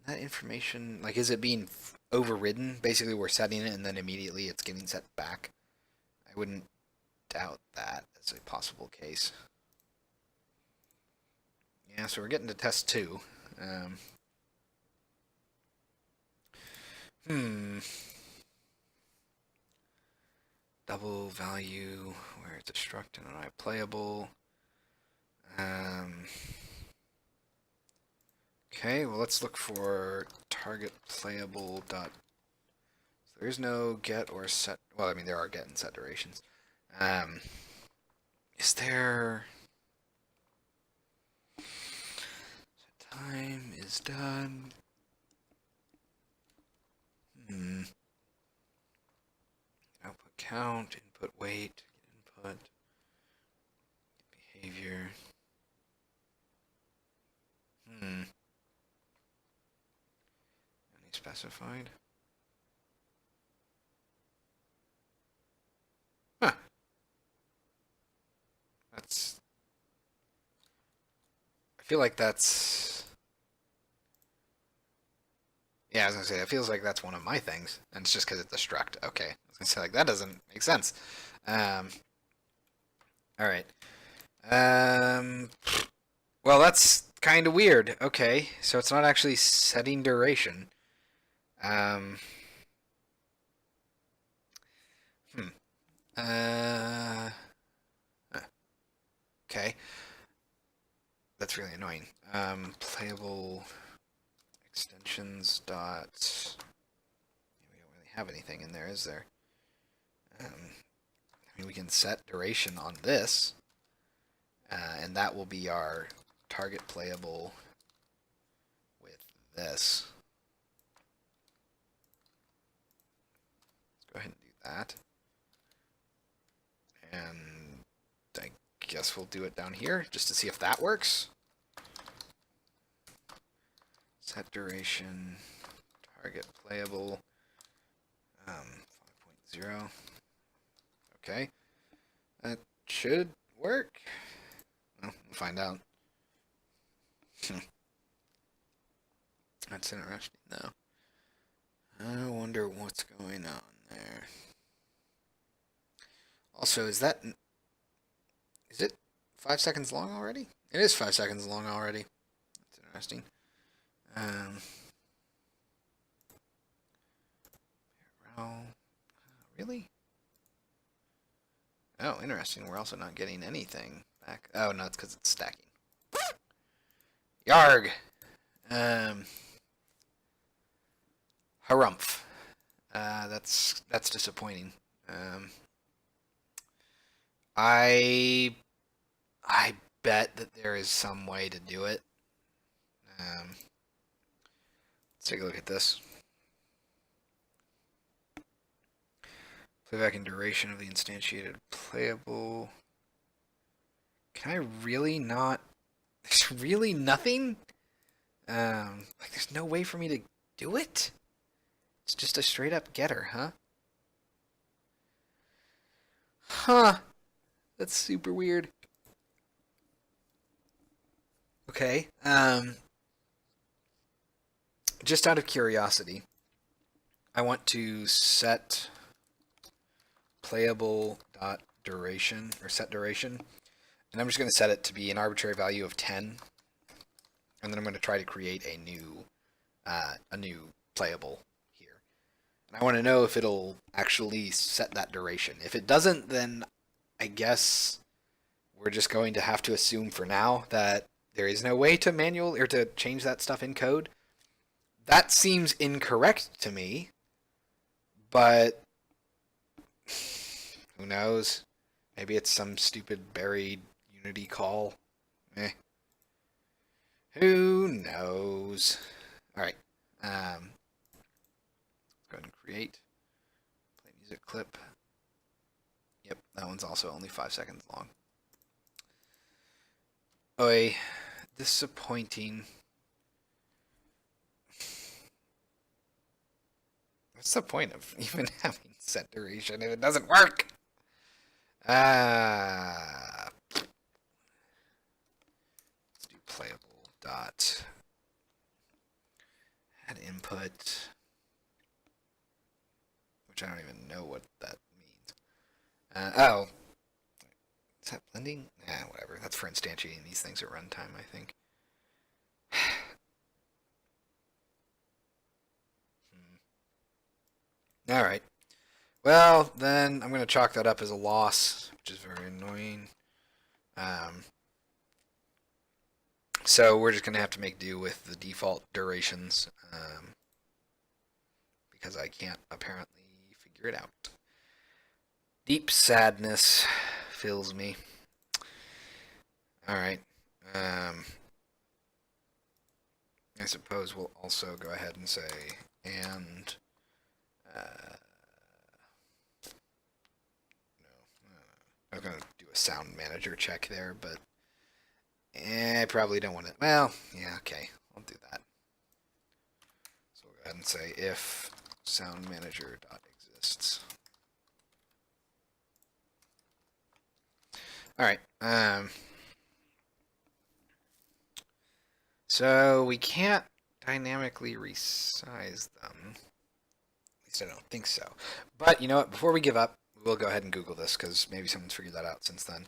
can that information, like, is it being overridden? Basically, we're setting it and then immediately it's getting set back. I wouldn't doubt that as a possible case. Yeah, so we're getting to test 2. Double value, where it's a struct and an I playable. Okay, well, let's look for target playable dot. So there is no get or set. Well, I mean, there are get and set durations. Is there? Time is done. Output count, input weight, input, behavior. Any specified? Huh. That's. I feel like that's. Yeah, I was gonna say, it feels like that's one of my things, and it's just because it's a struct. Okay, I was gonna say, like, that doesn't make sense. All right. Well, that's kind of weird. Okay, so it's not actually setting duration. Okay. That's really annoying. Playable extensions dot. We don't really have anything in there, is there? I mean, we can set duration on this, and that will be our target playable with this. Let's go ahead and do that. And I guess we'll do it down here just to see if that works. Set duration, target playable, 5.0. Okay, that should work. Well, we'll find out. That's interesting, though. I wonder what's going on there. Also, is it 5 seconds long already? It is 5 seconds long already. That's interesting. Really? Oh, interesting. We're also not getting anything back. Oh, no, it's because it's stacking. Yarg! Harumph. That's disappointing. I bet that there is some way to do it. Let's take a look at this. Playback and duration of the instantiated playable. Can I really not? There's really nothing? Like, there's no way for me to do it? It's just a straight up getter, huh? Huh. That's super weird. Okay. Just out of curiosity, I want to set playable dot duration or set duration, and I'm just going to set it to be an arbitrary value of 10, and then I'm going to try to create a new playable here. And I want to know if it'll actually set that duration. If it doesn't, then I guess we're just going to have to assume for now that there is no way to manual or to change that stuff in code. That seems incorrect to me, but Who knows? Maybe it's some stupid buried Unity call. Eh. Who knows? Alright. Let's go ahead and create. Play music clip. Yep, that one's also only 5 seconds long. Oi. Disappointing. What's the point of even having set duration if it doesn't work? Let's do playable dot add input, which I don't even know what that means. Oh, is that blending? Whatever. That's for instantiating these things at runtime, I think. All right. Well, then I'm going to chalk that up as a loss, which is very annoying. So we're just going to have to make do with the default durations because I can't apparently figure it out. Deep sadness fills me. All right. I suppose we'll also go ahead and say and I was going to do a sound manager check there, but I probably don't want it. Well, yeah, okay. I'll do that. So we'll go ahead and say if sound manager dot exists. All right. So we can't dynamically resize them. At least I don't think so. But you know what? Before we give up, we'll go ahead and Google this because maybe someone's figured that out since then.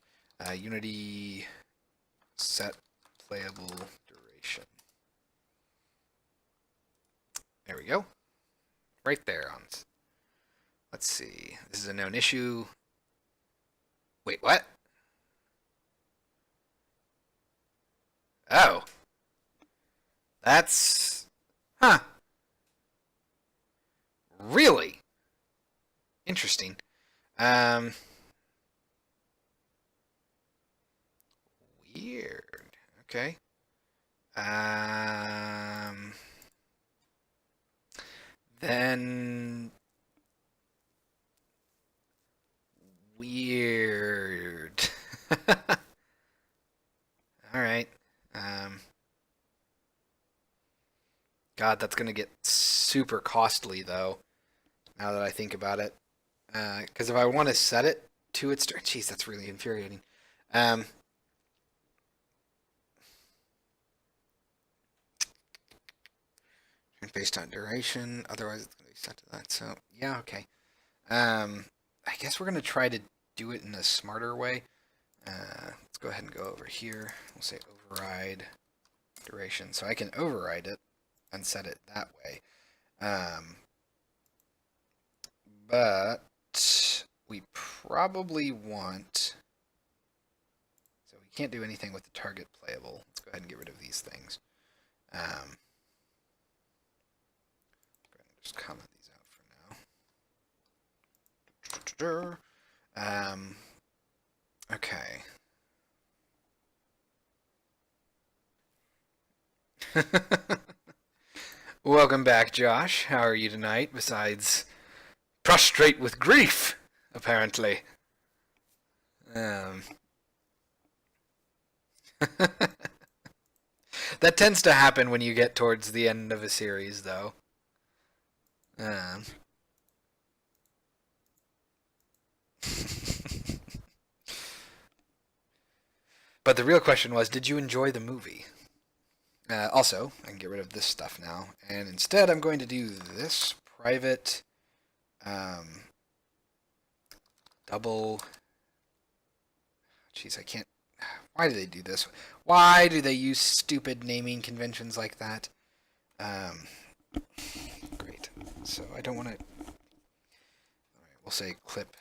Unity set playable duration. There we go. Right there. Let's see. This is a known issue. Wait, what? Oh. That's... Huh. Really? Interesting. Weird. Okay. Then... Weird. Alright. God, that's going to get super costly, though, now that I think about it. Because if I want to set it to its... Jeez, that's really infuriating. Based on duration, otherwise it's going to be set to that. So, yeah, okay. I guess we're going to try to do it in a smarter way. Let's go ahead and go over here. We'll say override duration. So I can override it and set it that way. But we probably want... So we can't do anything with the target playable. Let's go ahead and get rid of these things. Go ahead and just comment these out for now. Okay. Welcome back, Josh. How are you tonight, besides prostrate with grief, apparently? That tends to happen when you get towards the end of a series, though. But the real question was, did you enjoy the movie? Also, I can get rid of this stuff now, and instead I'm going to do this private double... Jeez, I can't... Why do they do this? Why do they use stupid naming conventions like that? Great. So I don't want to... Alright, we'll say clip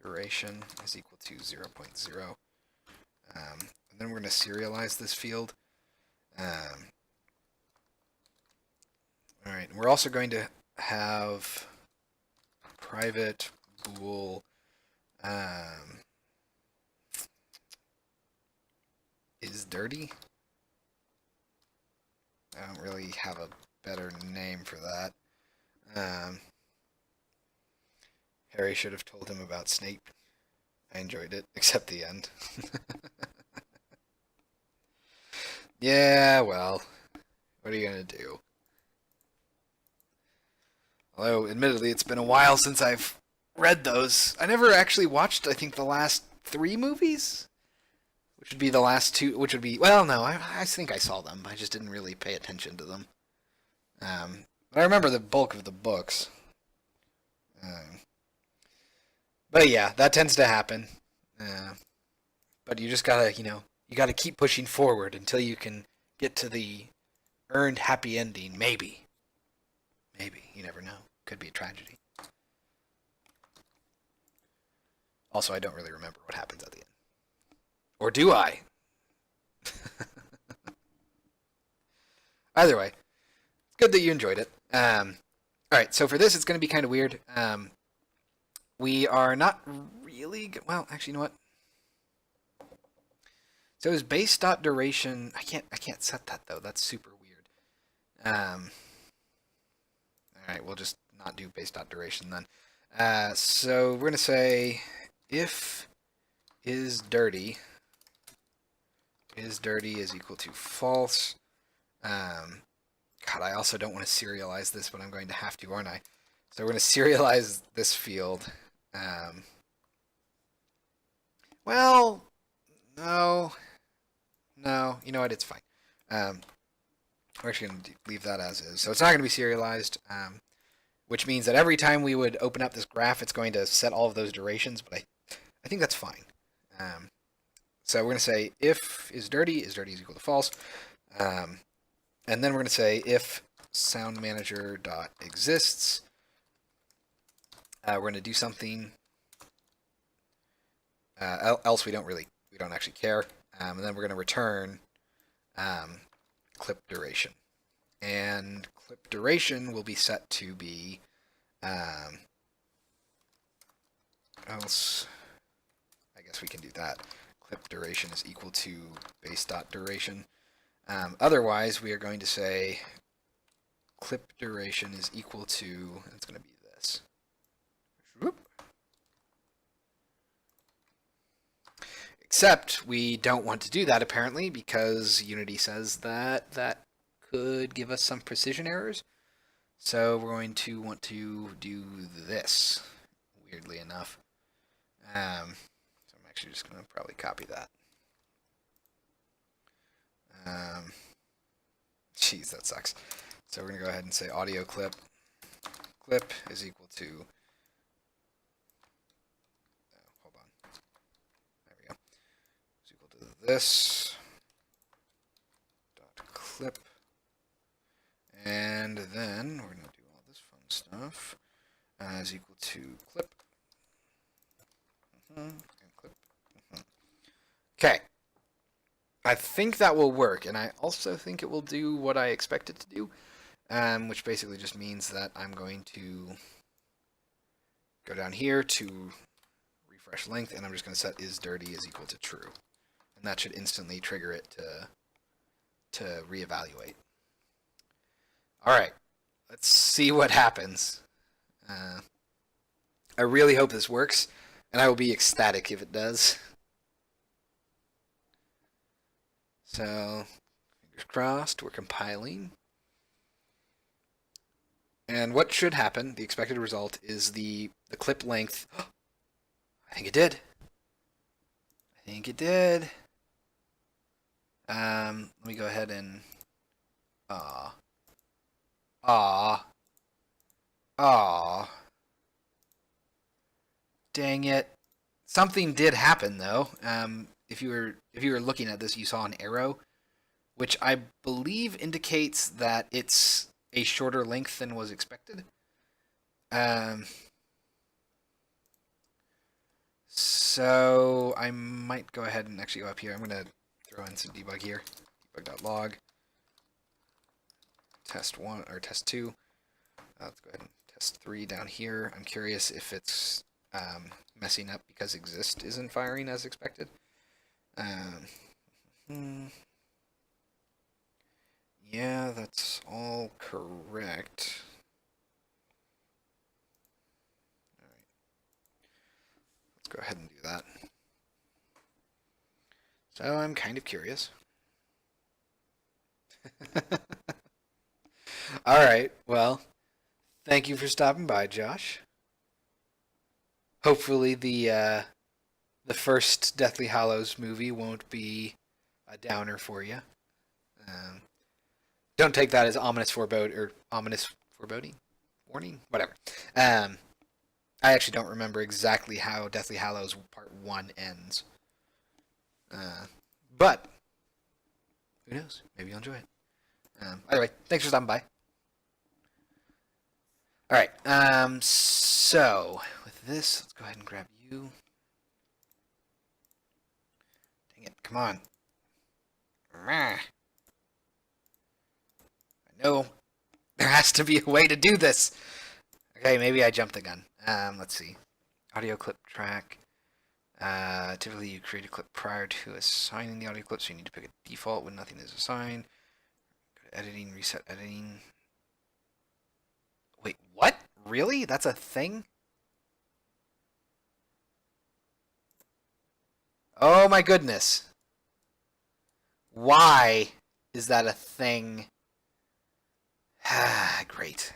duration is equal to 0.0. And then we're going to serialize this field. Alright, we're also going to have private bool Is dirty? I don't really have a better name for that. Harry should have told him about Snape. I enjoyed it, except the end. Yeah, well, what are you gonna do? Although, admittedly, it's been a while since I've read those. I never actually watched, I think, the last 3 movies? Which would be the last 2, which would be, well, no, I think I saw them. I just didn't really pay attention to them. But I remember the bulk of the books. But yeah, that tends to happen. But you just gotta, you gotta keep pushing forward until you can get to the earned happy ending. Maybe. Maybe. You never know. Could be a tragedy. Also, I don't really remember what happens at the end. Or do I? Either way, it's good that you enjoyed it. Alright, so for this, it's going to be kind of weird. We are not really... Well, actually, you know what? So is base dot duration... I can't set that, though. That's super weird. Alright, we'll just not do base dot duration then. So we're going to say if is dirty is equal to false. God, I also don't want to serialize this, but I'm going to have to, aren't I? So we're going to serialize this field. Well, no, you know what? It's fine. We're actually going to leave that as is. So it's not going to be serialized, which means that every time we would open up this graph, it's going to set all of those durations, but I think that's fine. So we're going to say if is dirty is equal to false. And then we're going to say if soundmanager.exists. We're going to do something. Else we don't actually care. And then we're going to return clip duration. And clip duration will be set to be else. I guess we can do that. Clip duration is equal to base dot duration. Otherwise, we are going to say clip duration is equal to, it's going to be this. Whoop. Except we don't want to do that, apparently, because Unity says that that could give us some precision errors. So we're going to want to do this, weirdly enough. So I'm actually just going to probably copy that. Jeez, that sucks. So we're going to go ahead and say audio clip is equal to, hold on, there we go, is equal to this dot clip, and then we're going to do all this fun stuff, is equal to clip, and clip, Okay. I think that will work, and I also think it will do what I expect it to do, which basically just means that I'm going to go down here to refresh length, and I'm just going to set is dirty is equal to true, and that should instantly trigger it to reevaluate. All right, let's see what happens. I really hope this works, and I will be ecstatic if it does. So, fingers crossed, we're compiling. And what should happen, the expected result, is the clip length. I think it did. Let me go ahead and... Dang it. Something did happen, though. If you were looking at this, you saw an arrow, which I believe indicates that it's a shorter length than was expected. So I might go ahead and actually go up here. I'm going to throw in some debug here. Debug.log. Test 1 or test 2. Let's go ahead and test 3 down here. I'm curious if it's messing up because exist isn't firing as expected. Yeah, that's all correct. All right, let's go ahead and do that. So I'm kind of curious. All right, well, thank you for stopping by, Josh. Hopefully the first Deathly Hallows movie won't be a downer for you. Um, don't take that as ominous foreboding, warning, whatever. Um, I actually don't remember exactly how Deathly Hallows Part One ends, but who knows? Maybe you'll enjoy it. Either way, thanks for stopping by. All right. So with this, let's go ahead and grab you. Dang it! Come on. I know there has to be a way to do this. Okay, maybe I jumped the gun. Let's see. Audio clip track. Typically, you create a clip prior to assigning the audio clip, so you need to pick a default when nothing is assigned. Go to editing, reset editing. Wait, what? Really? That's a thing? Oh my goodness. Why is that a thing? Great.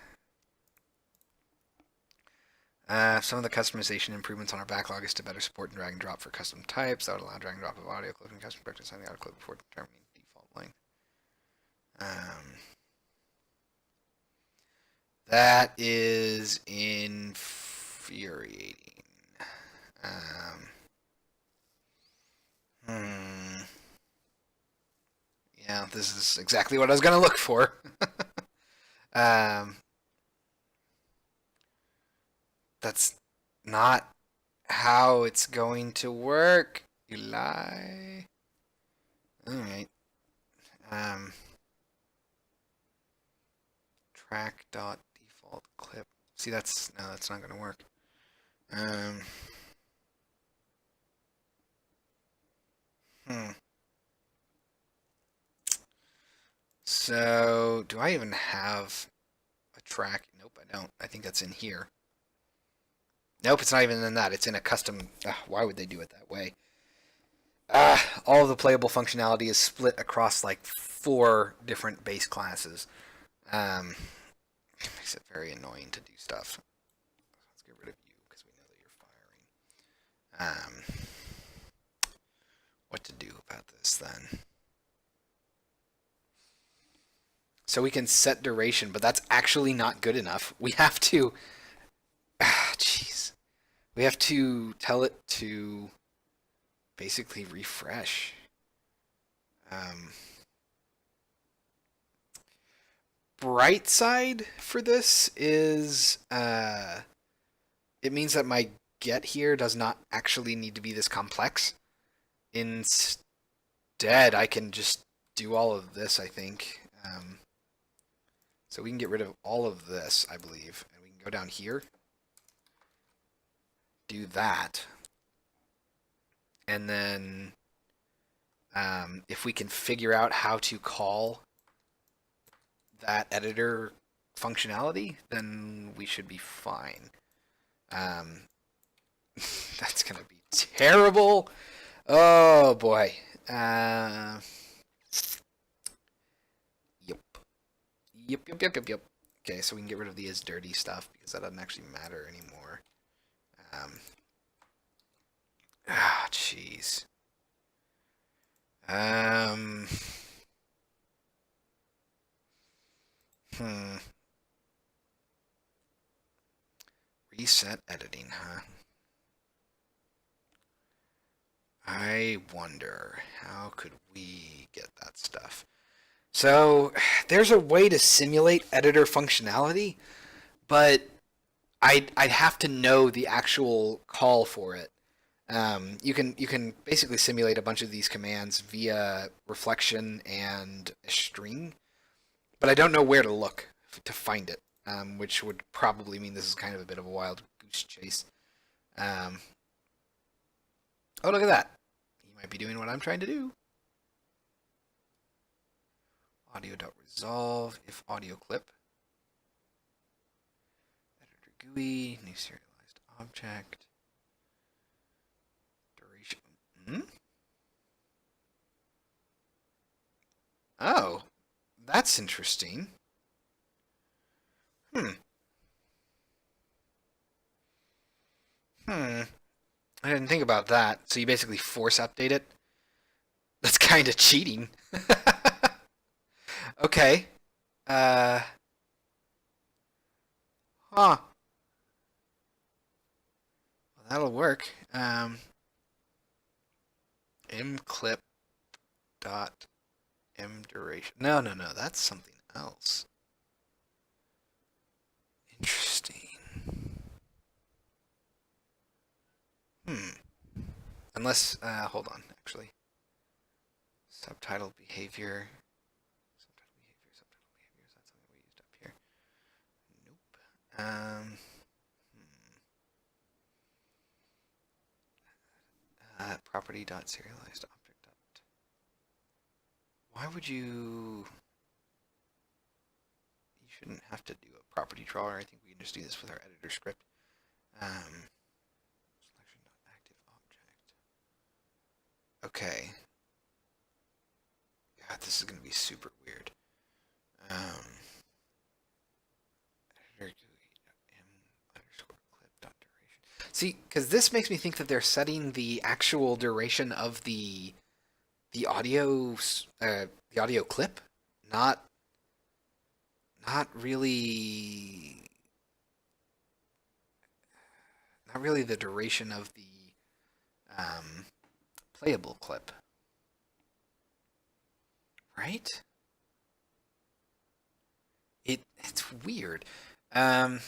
Some of the customization improvements on our backlog is to better support drag and drop for custom types. That would allow drag and drop of audio clip and custom practice on the audio clip before determining default length. That is infuriating. Yeah, this is exactly what I was going to look for. That's not how it's going to work. You lie. Alright. Track dot default clip. See, that's not going to work. So, do I even have a track? Nope, I don't. I think that's in here. Nope, it's not even in that. It's in a custom. Why would they do it that way? All of the playable functionality is split across like 4 different base classes. It makes it very annoying to do stuff. Let's get rid of you because we know that you're firing. What to do about this then? So we can set duration, but that's actually not good enough. We have to. Jeez. We have to tell it to basically refresh. Bright side for this is it means that my get here does not actually need to be this complex. Instead, I can just do all of this, I think. So we can get rid of all of this, I believe, and we can go down here, do that, and then if we can figure out how to call that editor functionality, then we should be fine. That's going to be terrible. Oh, boy. Yep. Okay, so we can get rid of the is dirty stuff because that doesn't actually matter anymore. Jeez. Reset editing, huh? I wonder, how could we get that stuff? So, there's a way to simulate editor functionality, but I'd have to know the actual call for it. You can basically simulate a bunch of these commands via reflection and a string, but I don't know where to look to find it, which would probably mean this is kind of a bit of a wild goose chase. Oh, look at that. He might be doing what I'm trying to do. Audio.resolve if audio clip. Editor GUI, new serialized object. Duration. Oh, that's interesting. I didn't think about that. So you basically force update it? That's kind of cheating. Okay. Uh, huh. Well, that'll work. Mclip dot m duration. No, no, no. That's something else. Interesting. Unless, hold on, actually. Subtitle behavior. Subtitle behavior, subtitle behavior. Is that something we used up here? Nope. Property.serialized object. Why would you... You shouldn't have to do a property drawer. I think we can just do this with our editor script. Selection.active object. Okay. God, this is going to be super weird. See, because this makes me think that they're setting the actual duration of the audio clip, not really the duration of the playable clip, right? It's weird. Weird.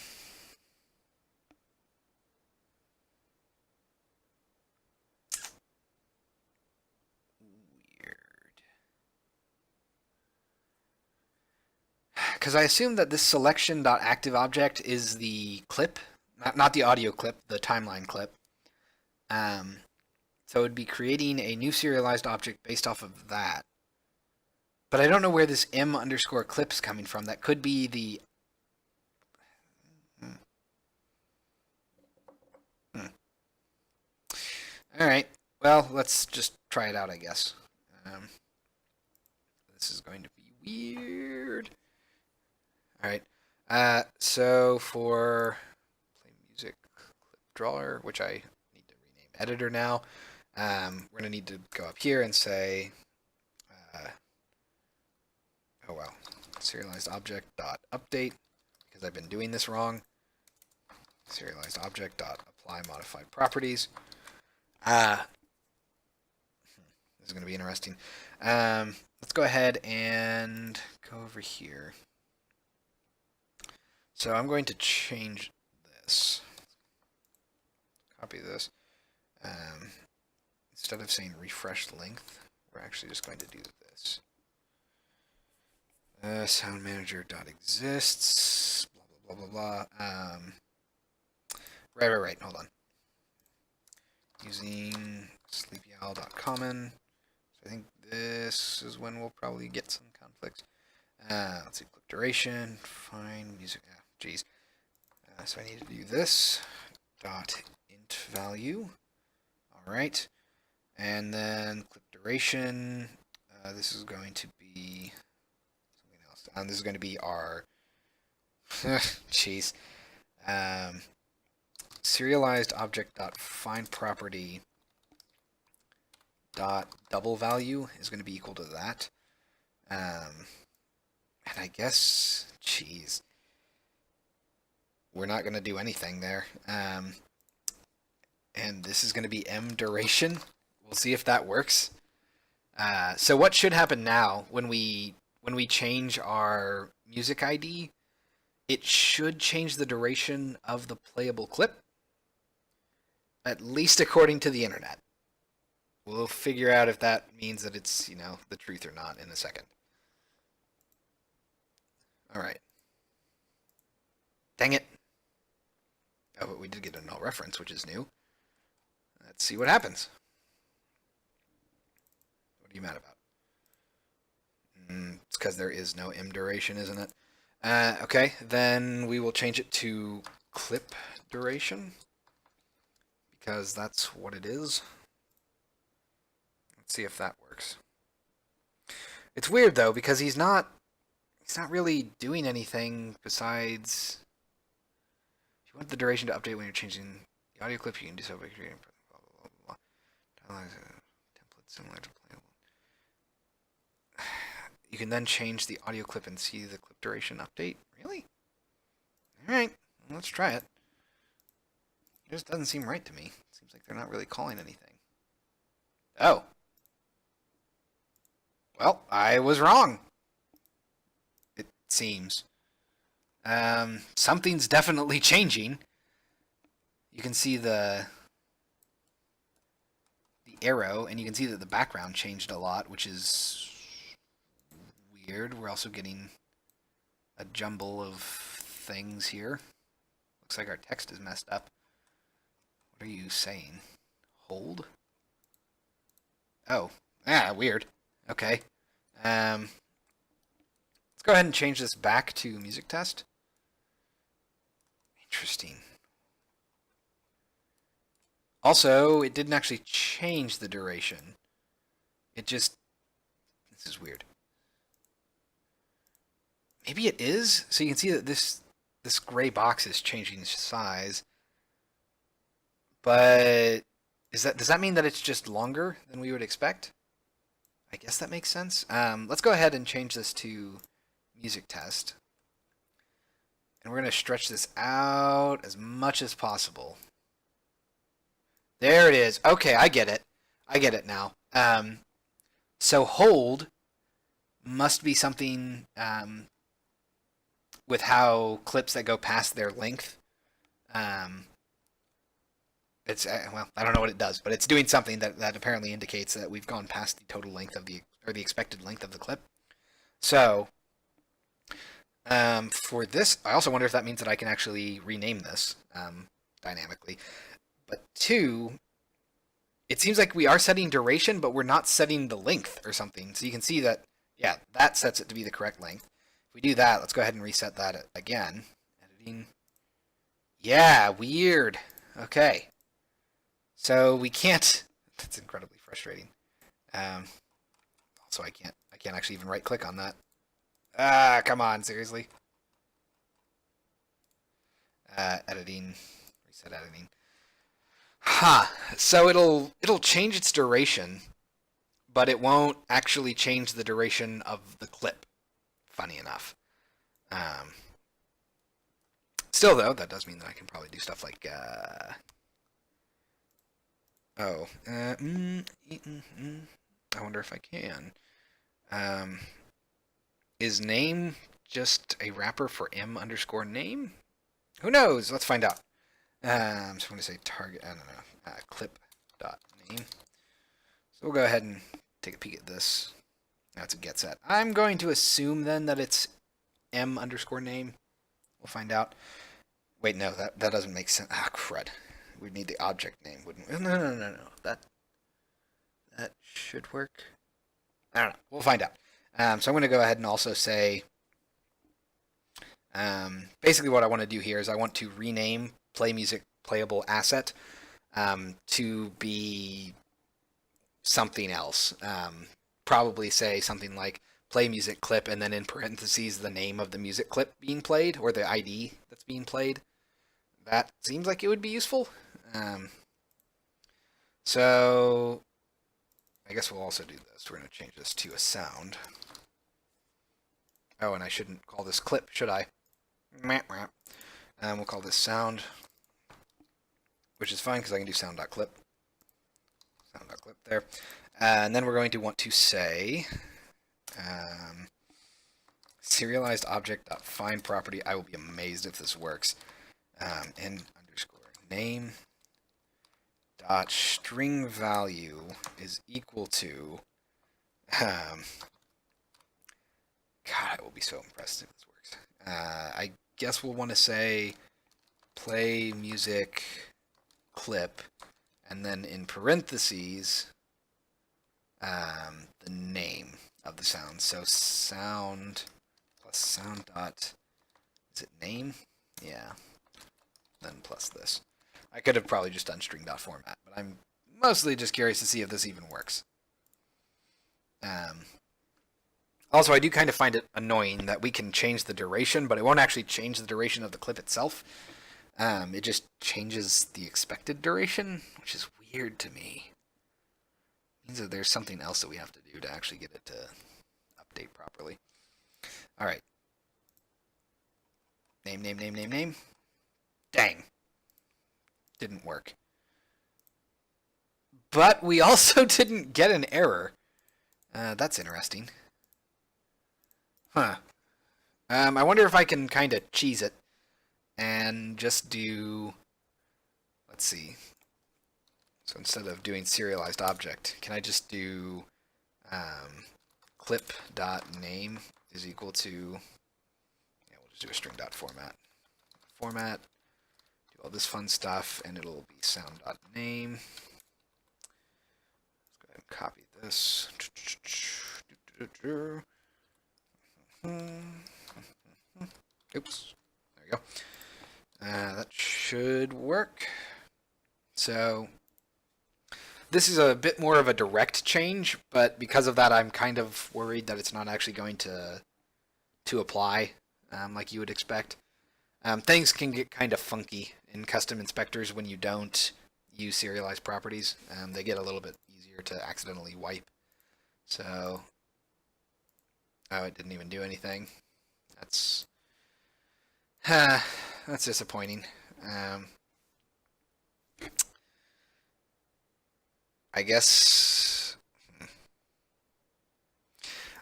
Because I assume that this selection.activeObject is the clip, not the audio clip, the timeline clip. So it would be creating a new serialized object based off of that. But I don't know where this m underscore clip's coming from. That could be the... Alright, well, let's just try it out, I guess. This is going to be weird. Alright, so for play music clip drawer, which I need to rename editor now, we're going to need to go up here and say, oh well, serialized object dot update, because I've been doing this wrong. Serialized object dot apply modified properties. This is going to be interesting. Let's go ahead and go over here. So I'm going to change this. Copy this. Instead of saying refresh length, we're actually just going to do this. Sound manager dot exists. Blah blah blah blah. Right. Hold on. Using sleepyowl.common. So I think this is when we'll probably get some conflicts. Let's see, clip duration, find music. Geez. So I need to do this. Dot int value. All right. And then clip duration. This is going to be something else. And this is going to be our. Jeez. Serialized object dot find property dot double value is going to be equal to that. And I guess, geez, we're not going to do anything there. And this is going to be m duration. We'll see if that works. So what should happen now when we change our music ID? It should change the duration of the playable clip, at least according to the internet. We'll figure out if that means that it's, the truth or not in a second. All right. Dang it. Oh, but we did get a null reference, which is new. Let's see what happens. What are you mad about? It's because there is no im duration, isn't it? Okay, then we will change it to clip duration, because that's what it is. Let's see if that works. It's weird though, because he's not really doing anything besides. If you want the duration to update when you're changing the audio clip, you can do so by creating blah blah blah blah. Template similar to playable. You can then change the audio clip and see the clip duration update. Really? All right, let's try it. It just doesn't seem right to me. Seems like they're not really calling anything. Oh. Well, I was wrong. It seems. Something's definitely changing. You can see the arrow, and you can see that the background changed a lot, which is weird. We're also getting a jumble of things here. Looks like our text is messed up. What are you saying? Hold? Oh. Weird. Okay. Let's go ahead and change this back to music test. Interesting. Also, it didn't actually change the duration. It just... This is weird. Maybe it is? So you can see that this gray box is changing size. But does that mean that it's just longer than we would expect? I guess that makes sense. Let's go ahead and change this to music test. And we're going to stretch this out as much as possible. There it is. Okay, I get it. I get it now. So hold must be something with how clips that go past their length. It's well, I don't know what it does, but it's doing something that apparently indicates that we've gone past the total length of the expected length of the clip. So for this, I also wonder if that means that I can actually rename this dynamically. But two, it seems like we are setting duration, but we're not setting the length or something. So you can see that, yeah, that sets it to be the correct length. If we do that, let's go ahead and reset that again. Editing. Yeah, weird. Okay. So we can't. That's incredibly frustrating. Also, I can't actually even right click on that. Come on, seriously. Editing. Reset editing. So it'll change its duration, but it won't actually change the duration of the clip. Funny enough. Still though, that does mean that I can probably do stuff like I wonder if I can. Is name just a wrapper for m_name? Who knows? Let's find out. So I'm going to say target, I don't know, clip.name. So we'll go ahead and take a peek at this. That's a get set. I'm going to assume then that it's m_name. We'll find out. Wait, no, that doesn't make sense. Crud. We'd need the object name, wouldn't we? No. That should work. I don't know. We'll find out. So I'm going to go ahead and also say, basically what I want to do here is I want to rename play music playable asset to be something else. Probably say something like play music clip and then in parentheses the name of the music clip being played or the ID that's being played. That seems like it would be useful. So I guess we'll also do this. We're going to change this to a sound. Oh, and I shouldn't call this clip, should I? We'll call this sound, which is fine because I can do sound.clip. Sound.clip there. And then we're going to want to say serialized object.find property. I will be amazed if this works. n_name dot string value is equal to God, I will be so impressed if this works. I guess we'll want to say play music clip, and then in parentheses, the name of the sound. So sound plus sound dot, is it name? Yeah. Then plus this. I could have probably just done string dot format, but I'm mostly just curious to see if this even works. Also, I do kind of find it annoying that we can change the duration, but it won't actually change the duration of the clip itself. It just changes the expected duration, which is weird to me. It means that there's something else that we have to do to actually get it to update properly. All right. Name. Dang. Didn't work. But we also didn't get an error. That's interesting. Huh. I wonder if I can kind of cheese it and just do, let's see. So instead of doing serialized object, can I just do clip.name is equal to, yeah, we'll just do a string.format. Format, do all this fun stuff, and it'll be sound.name. Let's go ahead and copy this. Oops, there we go. That should work. So this is a bit more of a direct change, but because of that, I'm kind of worried that it's not actually going to apply like you would expect. Things can get kind of funky in custom inspectors when you don't use serialized properties. They get a little bit easier to accidentally wipe. So, oh, it didn't even do anything. That's disappointing. I guess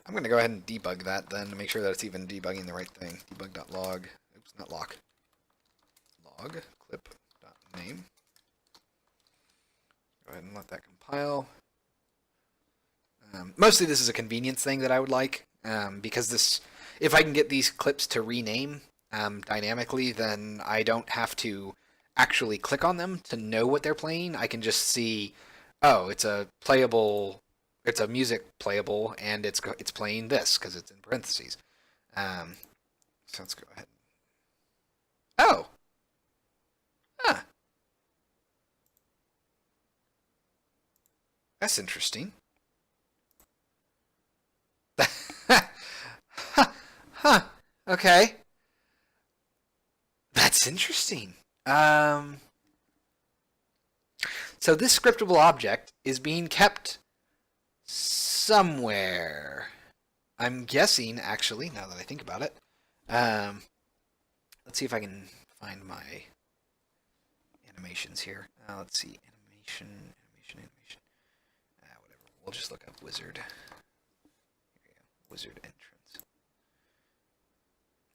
I'm going to go ahead and debug that then to make sure that it's even debugging the right thing. Debug.log. Oops, not lock. Log clip.name. Go ahead and let that compile. Mostly this is a convenience thing that I would like, because this, if I can get these clips to rename dynamically, then I don't have to actually click on them to know what they're playing. I can just see, oh, it's a playable, it's a music playable, and it's playing this because it's in parentheses. So let's go ahead. Oh, huh. That's interesting. Huh. Okay. That's interesting. So this scriptable object is being kept somewhere. I'm guessing, actually, now that I think about it. Let's see if I can find my animations here. Let's see. Animation. Whatever. We'll just look up wizard. Here we go. Wizard entrance.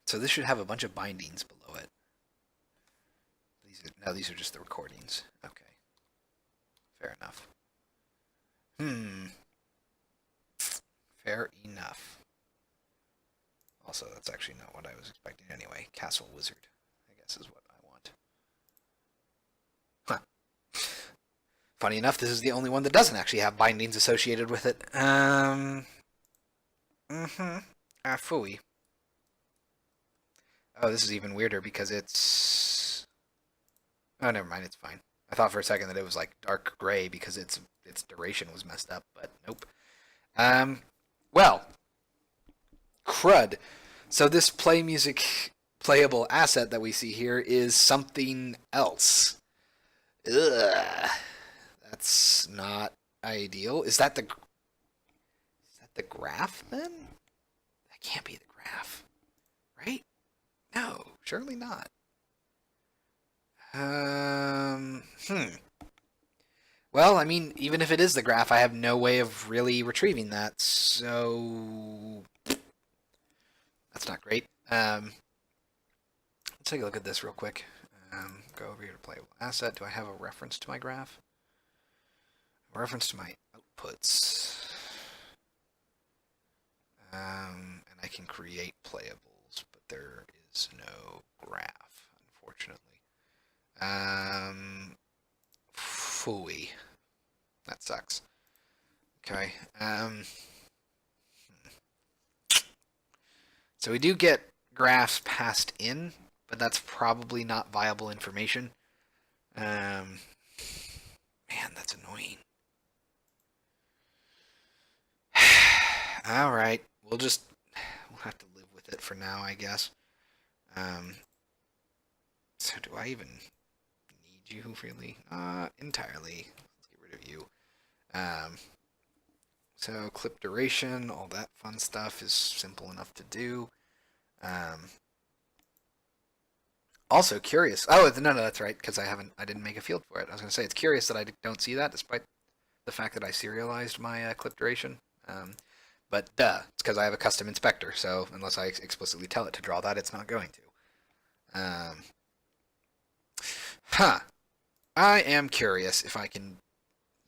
So this should have a bunch of bindings below it. These are just the recordings. Okay. Fair enough. Fair enough. Also, that's actually not what I was expecting anyway. Castle Wizard, I guess, is what I want. Huh. Funny enough, this is the only one that doesn't actually have bindings associated with it. Phooey. Oh, this is even weirder because it's... Oh, never mind, it's fine. I thought for a second that it was like dark gray because its duration was messed up, but nope. Well, crud. So this play music playable asset that we see here is something else. Ugh. That's not ideal. Is that the graph then? That can't be the graph, right? No, surely not. Well, I mean, even if it is the graph, I have no way of really retrieving that, so that's not great. Let's take a look at this real quick. Go over here to playable asset. Do I have a reference to my graph? A reference to my outputs. And I can create playables, but there is no graph, unfortunately. Phooey. That sucks. Okay. So we do get graphs passed in, but that's probably not viable information. Man, that's annoying. All right, we'll have to live with it for now, I guess. Um, so do I even need you really? Entirely. Let's get rid of you. Um, so clip duration, all that fun stuff is simple enough to do. Also curious. Oh, no, that's right, because I didn't make a field for it. I was going to say it's curious that I don't see that, despite the fact that I serialized my clip duration. But it's because I have a custom inspector. So unless I explicitly tell it to draw that, it's not going to. I am curious if I can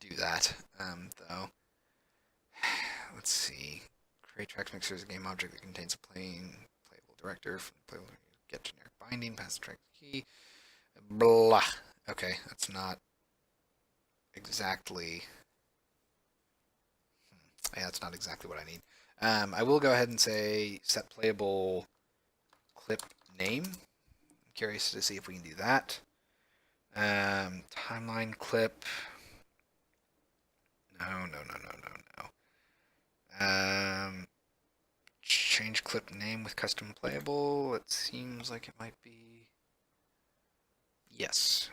do that, though. Let's see. Create tracks mixer is a game object that contains a playable director. Playable, get generic binding, pass the track key. Blah. Okay, that's not exactly. Yeah, that's not exactly what I need. I will go ahead and say set playable clip name. I'm curious to see if we can do that. Timeline clip. No. Change clip name with custom playable. It seems like it might be. Yes.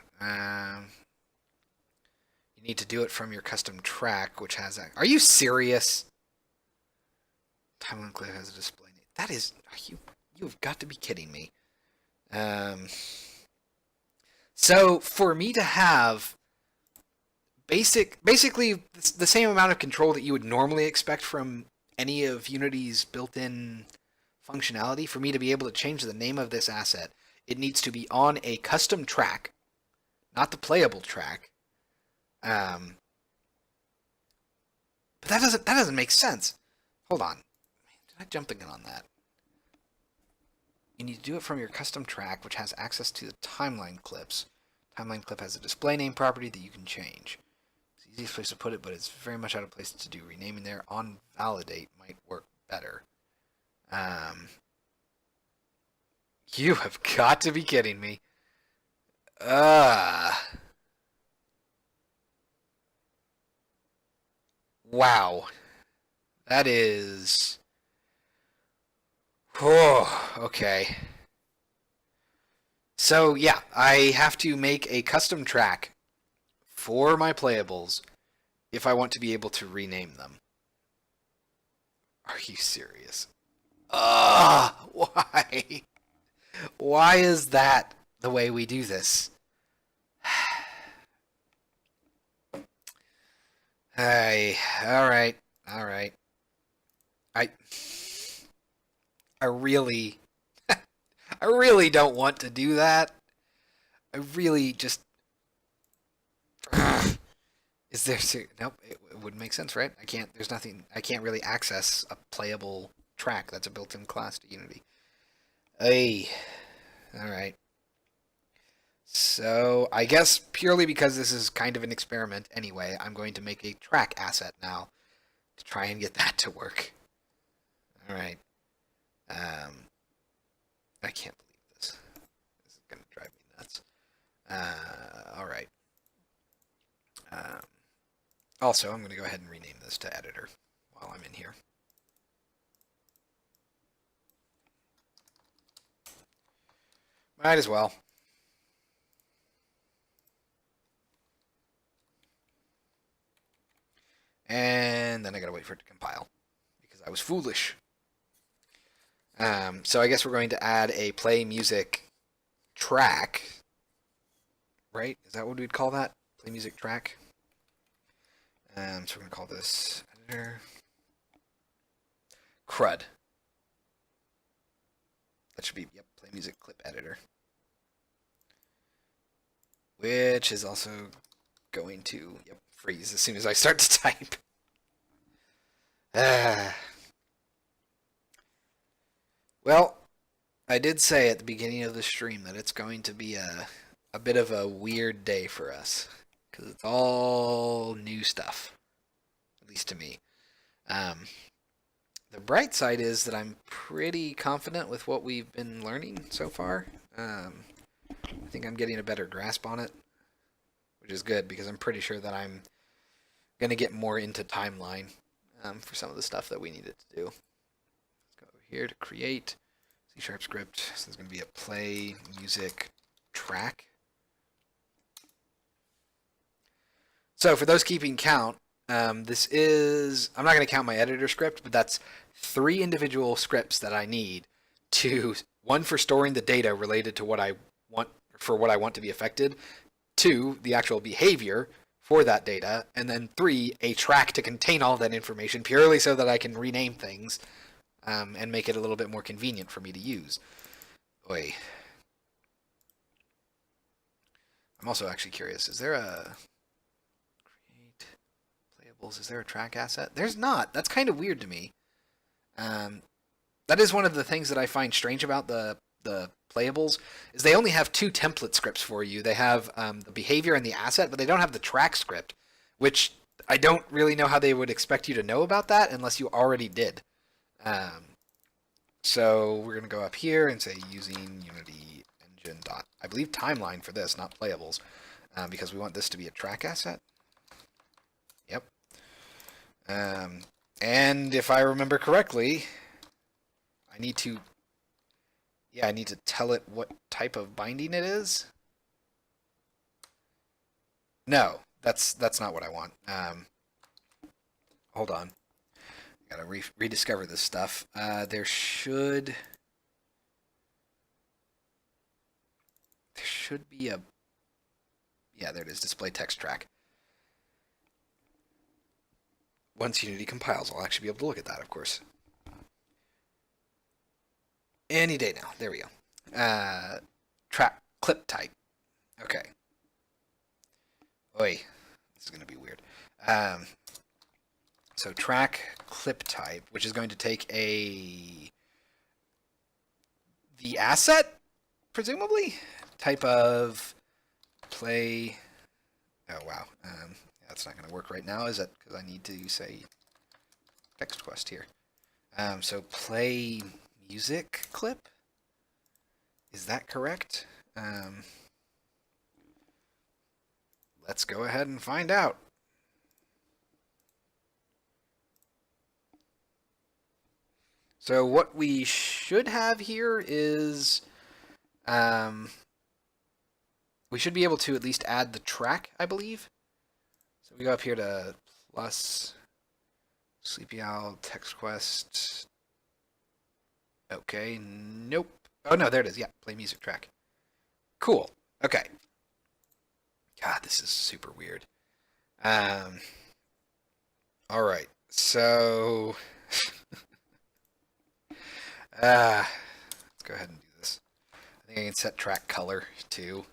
You need to do it from your custom track, which has that. Are you serious? Timeline clip has a display name. That is. You've got to be kidding me. So for me to have basically the same amount of control that you would normally expect from any of Unity's built-in functionality, for me to be able to change the name of this asset, it needs to be on a custom track, not the playable track. But that doesn't make sense. Hold on. Did I jump the gun on that? You need to do it from your custom track, which has access to the timeline clips. Timeline clip has a display name property that you can change. It's the easiest place to put it, but it's very much out of place to do. Renaming there on validate might work better. You have got to be kidding me. Wow. That is. Oh, okay. So, yeah, I have to make a custom track for my playables if I want to be able to rename them. Are you serious? Why? Why is that the way we do this? Hey, all right. I I really I really don't want to do that. I really just is there nope, it wouldn't make sense, right? There's nothing I can't really access a playable track that's a built-in class to Unity. Hey. All right. So, I guess purely because this is kind of an experiment anyway, I'm going to make a track asset now to try and get that to work. All right. I can't believe this. This is going to drive me nuts. All right. Also, I'm going to go ahead and rename this to editor while I'm in here. Might as well. And then I gotta wait for it to compile because I was foolish. So I guess we're going to add a play music track, right? Is that what we'd call that? Play music track. So we're gonna call this editor. CRUD. That should be, yep, play music clip editor. Which is also going to, yep, freeze as soon as I start to type. Well, I did say at the beginning of the stream that it's going to be a a bit of a weird day for us because it's all new stuff, at least to me. Um, the bright side is that I'm pretty confident with what we've been learning so far. I think I'm getting a better grasp on it, which is good because I'm pretty sure that I'm going to get more into timeline for some of the stuff that we needed to do. Let's go over here to create C# script. So there's going to be a play music track. So for those keeping count, this is, I'm not going to count my editor script, but that's 3 individual scripts that I need to, one for storing the data related to what I want, for what I want to be affected, 2, the actual behavior for that data, and then 3, a track to contain all that information purely so that I can rename things and make it a little bit more convenient for me to use. Oy. I'm also actually curious, is there a create playables, is there a track asset? There's not. That's kind of weird to me. That is one of the things that I find strange about the playables, is they only have 2 template scripts for you. They have the behavior and the asset, but they don't have the track script, which I don't really know how they would expect you to know about that unless you already did. So we're going to go up here and say using Unity engine dot, I believe timeline for this, not playables, because we want this to be a track asset. Yep. And if I remember correctly, I need to tell it what type of binding it is. No, that's not what I want. Hold on. Gotta rediscover this stuff. There should be a, yeah, there it is, display text track. Once Unity compiles, I'll actually be able to look at that, of course. Any day now. There we go. Track clip type. Okay. Oi, this is going to be weird. So track clip type, which is going to take the asset, presumably, type of play. Oh wow, that's not going to work right now, is it? Because I need to say text quest here. So play music clip. Is that correct? Let's go ahead and find out. So what we should have here is, we should be able to at least add the track, I believe. So we go up here to plus Sleepy Owl text quest. Okay, nope. Oh no, there it is. Yeah, play music track. Cool. Okay. God, this is super weird. All right. So, let's go ahead and do this. I think I can set track color too,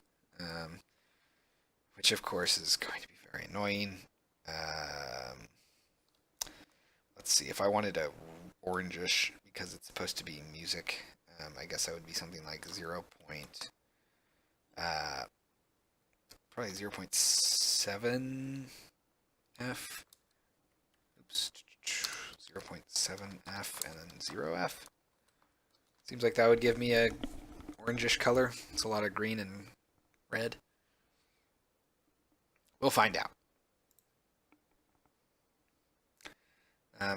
which of course is going to be very annoying. Let's see, if I wanted a orangish because it's supposed to be music, I guess that would be something like 0. Probably 0.7 F. Oops. 0.7 F and then 0 F. Seems like that would give me a orangish color. It's a lot of green and red. We'll find out.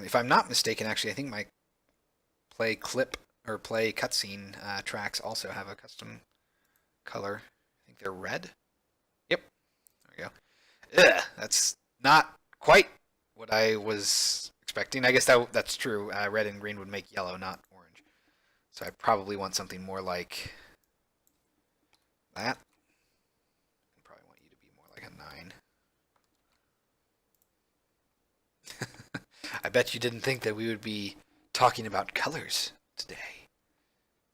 If I'm not mistaken, actually, I think my play clip or play cutscene tracks also have a custom color. I think they're red. Yep. There we go. Ugh, that's not quite what I was expecting. I guess that's true. Red and green would make yellow, not orange. So I probably want something more like that. I probably want you to be more like a 9. I bet you didn't think that we would be talking about colors today.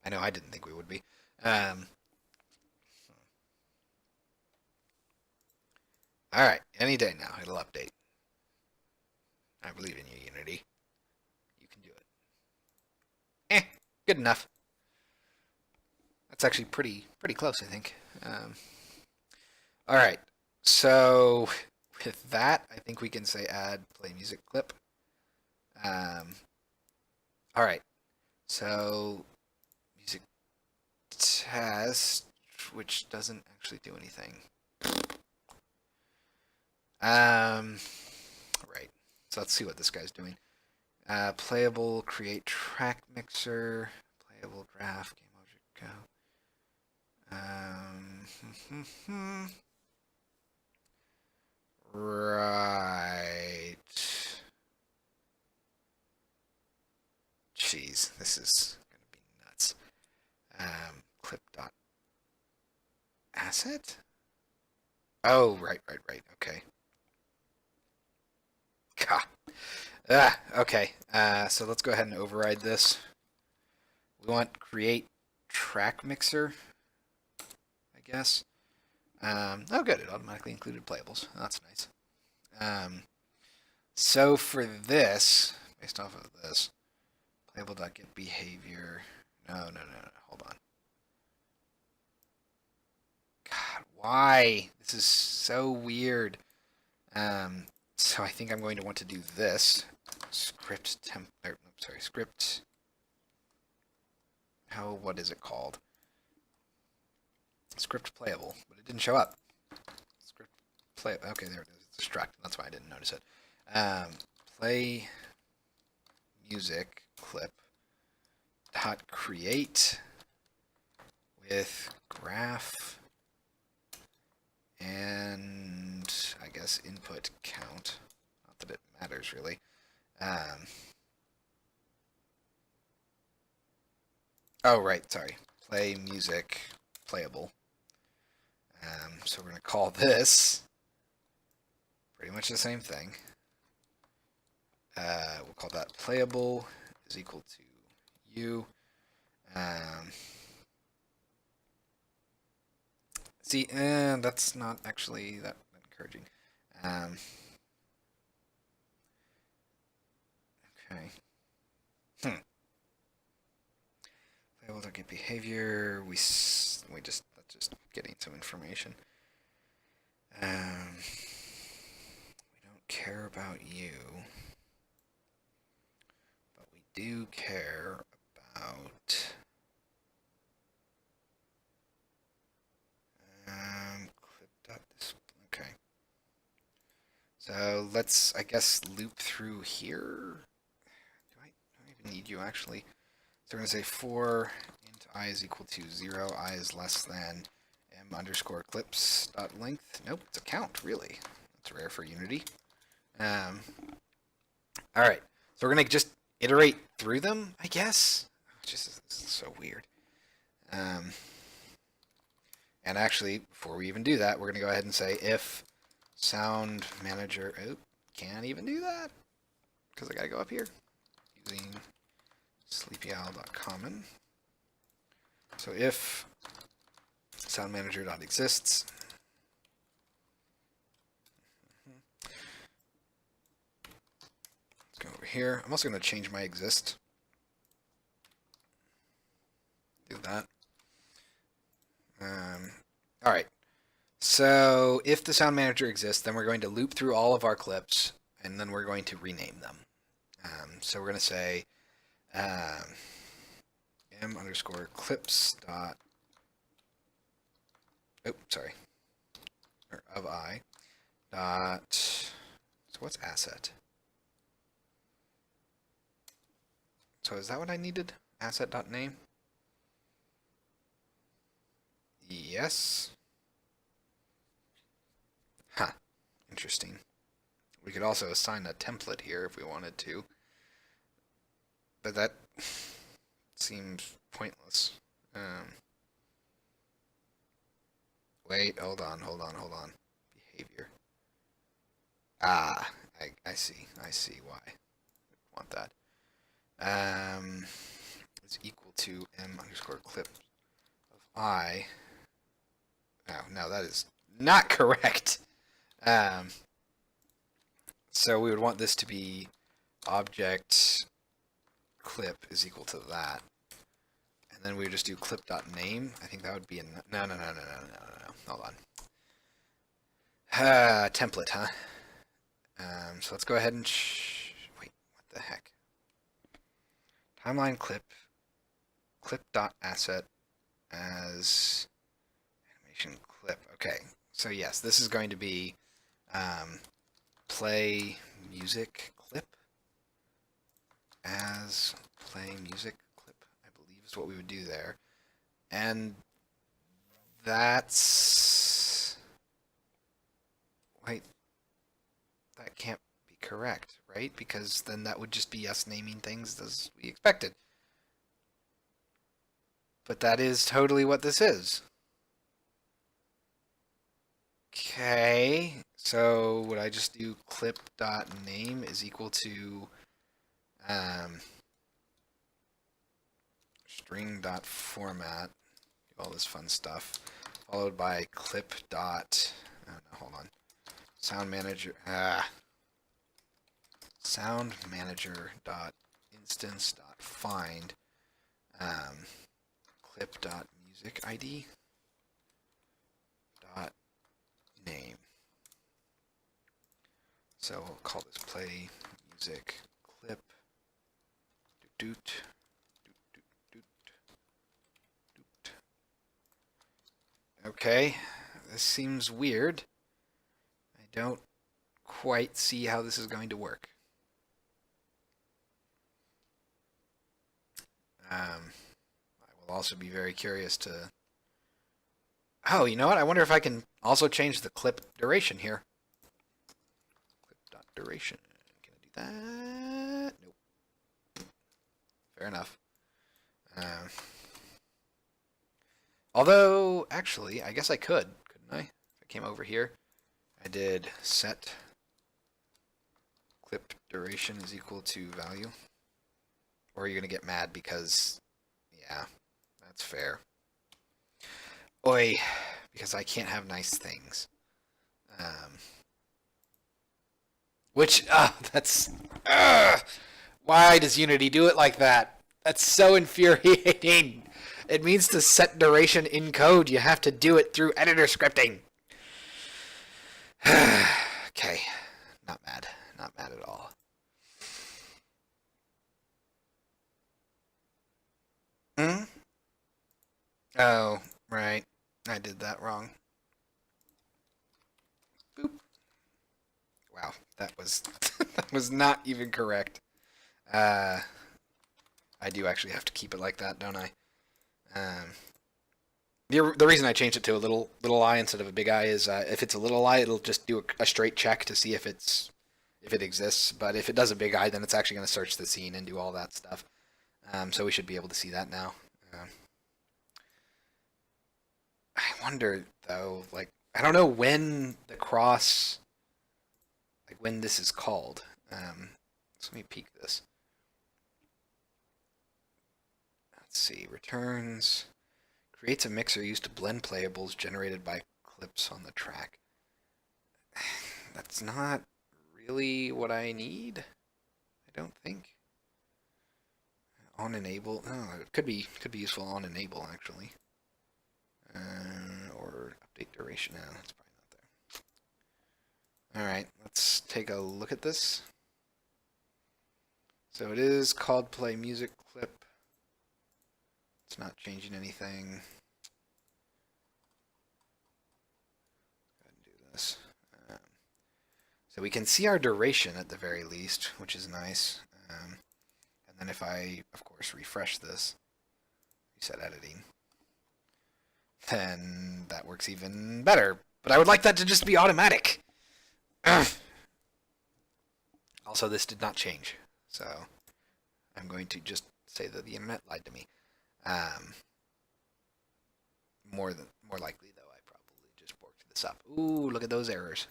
I know I didn't think we would be. Alright, any day now, it'll update. I believe in you, Unity. You can do it. Good enough. That's actually pretty close, I think. All right. So with that, I think we can say add play music clip. All right. So music test, which doesn't actually do anything. Right. So let's see what this guy's doing. Playable, create track mixer, playable graph, game object go. Right. Jeez, this is gonna be nuts. Clip dot asset. Oh, right. Okay. Gah. Okay. So let's go ahead and override this. We want create track mixer, I guess. Oh, good. It automatically included playables. That's nice. So for this, based off of this, playable.getBehavior. No. Hold on. God, why? This is so weird. So I think I'm going to want to do this. Script. What is it called? Script playable, but it didn't show up. Script play. Okay, there it is. It's distracted. That's why I didn't notice it. Play music clip dot create with graph and I guess input count. Not that it matters really. Oh right, sorry. Play music playable. So we're gonna call this pretty much the same thing. We'll call that playable is equal to u. See, that's not actually that encouraging. Okay. Playable to get behavior. That's just getting some information. We don't care about you, but we do care about clip.display. Okay. So let's, I guess, loop through here. Do I even need you actually? So we're going to say for int I is equal to 0, I is less than m underscore clips dot length. Nope, it's a count, really. That's rare for Unity. All right, so we're going to just iterate through them, I guess. This is so weird. And actually, before we even do that, we're going to go ahead and say if sound manager. Oh, can't even do that because I got to go up here using sleepyowl.common. So if sound manager.exists, let's go over here. I'm also going to change my exist. Do that. All right. So if the sound manager exists, then we're going to loop through all of our clips, and then we're going to rename them. So we're going to say m underscore clips dot. Oh, sorry. Or of I dot. So what's asset? So is that what I needed? Asset dot name. Yes. Huh. Interesting. We could also assign a template here if we wanted to. But that seems pointless. Wait, hold on. Behavior. Ah, I see why I want that. Is equal to m underscore clip of I. Oh, no, that is not correct. So we would want this to be object clip is equal to that. And then we would just do clip.name. I think that would be a no. Hold on. Template, huh? So let's go ahead and wait, what the heck? Timeline clip.asset as animation clip. Okay, so yes, this is going to be play music clip as play music clip, I believe is what we would do there. And that's... Wait, that can't be correct, right? Because then that would just be us naming things as we expected. But that is totally what this is. Okay, so would I just do clip.name is equal to string.format, do all this fun stuff, followed by clip. Oh no, hold on. Sound manager dot instance dot find clip dot music id dot name. So we'll call this play music clip. Doot doot doot doot doot. Okay, this seems weird. I don't quite see how this is going to work. I will also be very curious to... Oh, you know what? I wonder if I can also change the clip duration here. Clip.duration. Can I do that? Nope. Fair enough. Although, actually, I guess I could, couldn't I? If I came over here, I did set clip duration is equal to value. Or are you going to get mad because, yeah, that's fair. Oi, because I can't have nice things. That's... why does Unity do it like that? That's so infuriating. It means to set duration in code. You have to do it through editor scripting. Okay, not mad. Not mad at all. Hmm? Oh, right. I did that wrong. Boop. Wow, that was that was not even correct. I do actually have to keep it like that, don't I? The reason I changed it to a little I instead of a big I is if it's a little I, it'll just do a straight check to see if it exists. But if it does a big I, then it's actually going to search the scene and do all that stuff. So we should be able to see that now. I wonder though, like I don't know when the cross, like when this is called. So let me peek this. Let's see, returns. Creates a mixer used to blend playables generated by clips on the track. That's not really what I need, I don't think. On enable, oh, it could be useful on enable actually. Or update duration, no, that's probably not there. Alright, let's take a look at this. So it is called play music clip. It's not changing anything. Go ahead and do this. So we can see our duration at the very least, which is nice. And then if I, of course, refresh this, reset editing, then that works even better. But I would like that to just be automatic. Also, this did not change, so I'm going to just say that the internet lied to me. More likely though, I probably just worked this up. Ooh, look at those errors.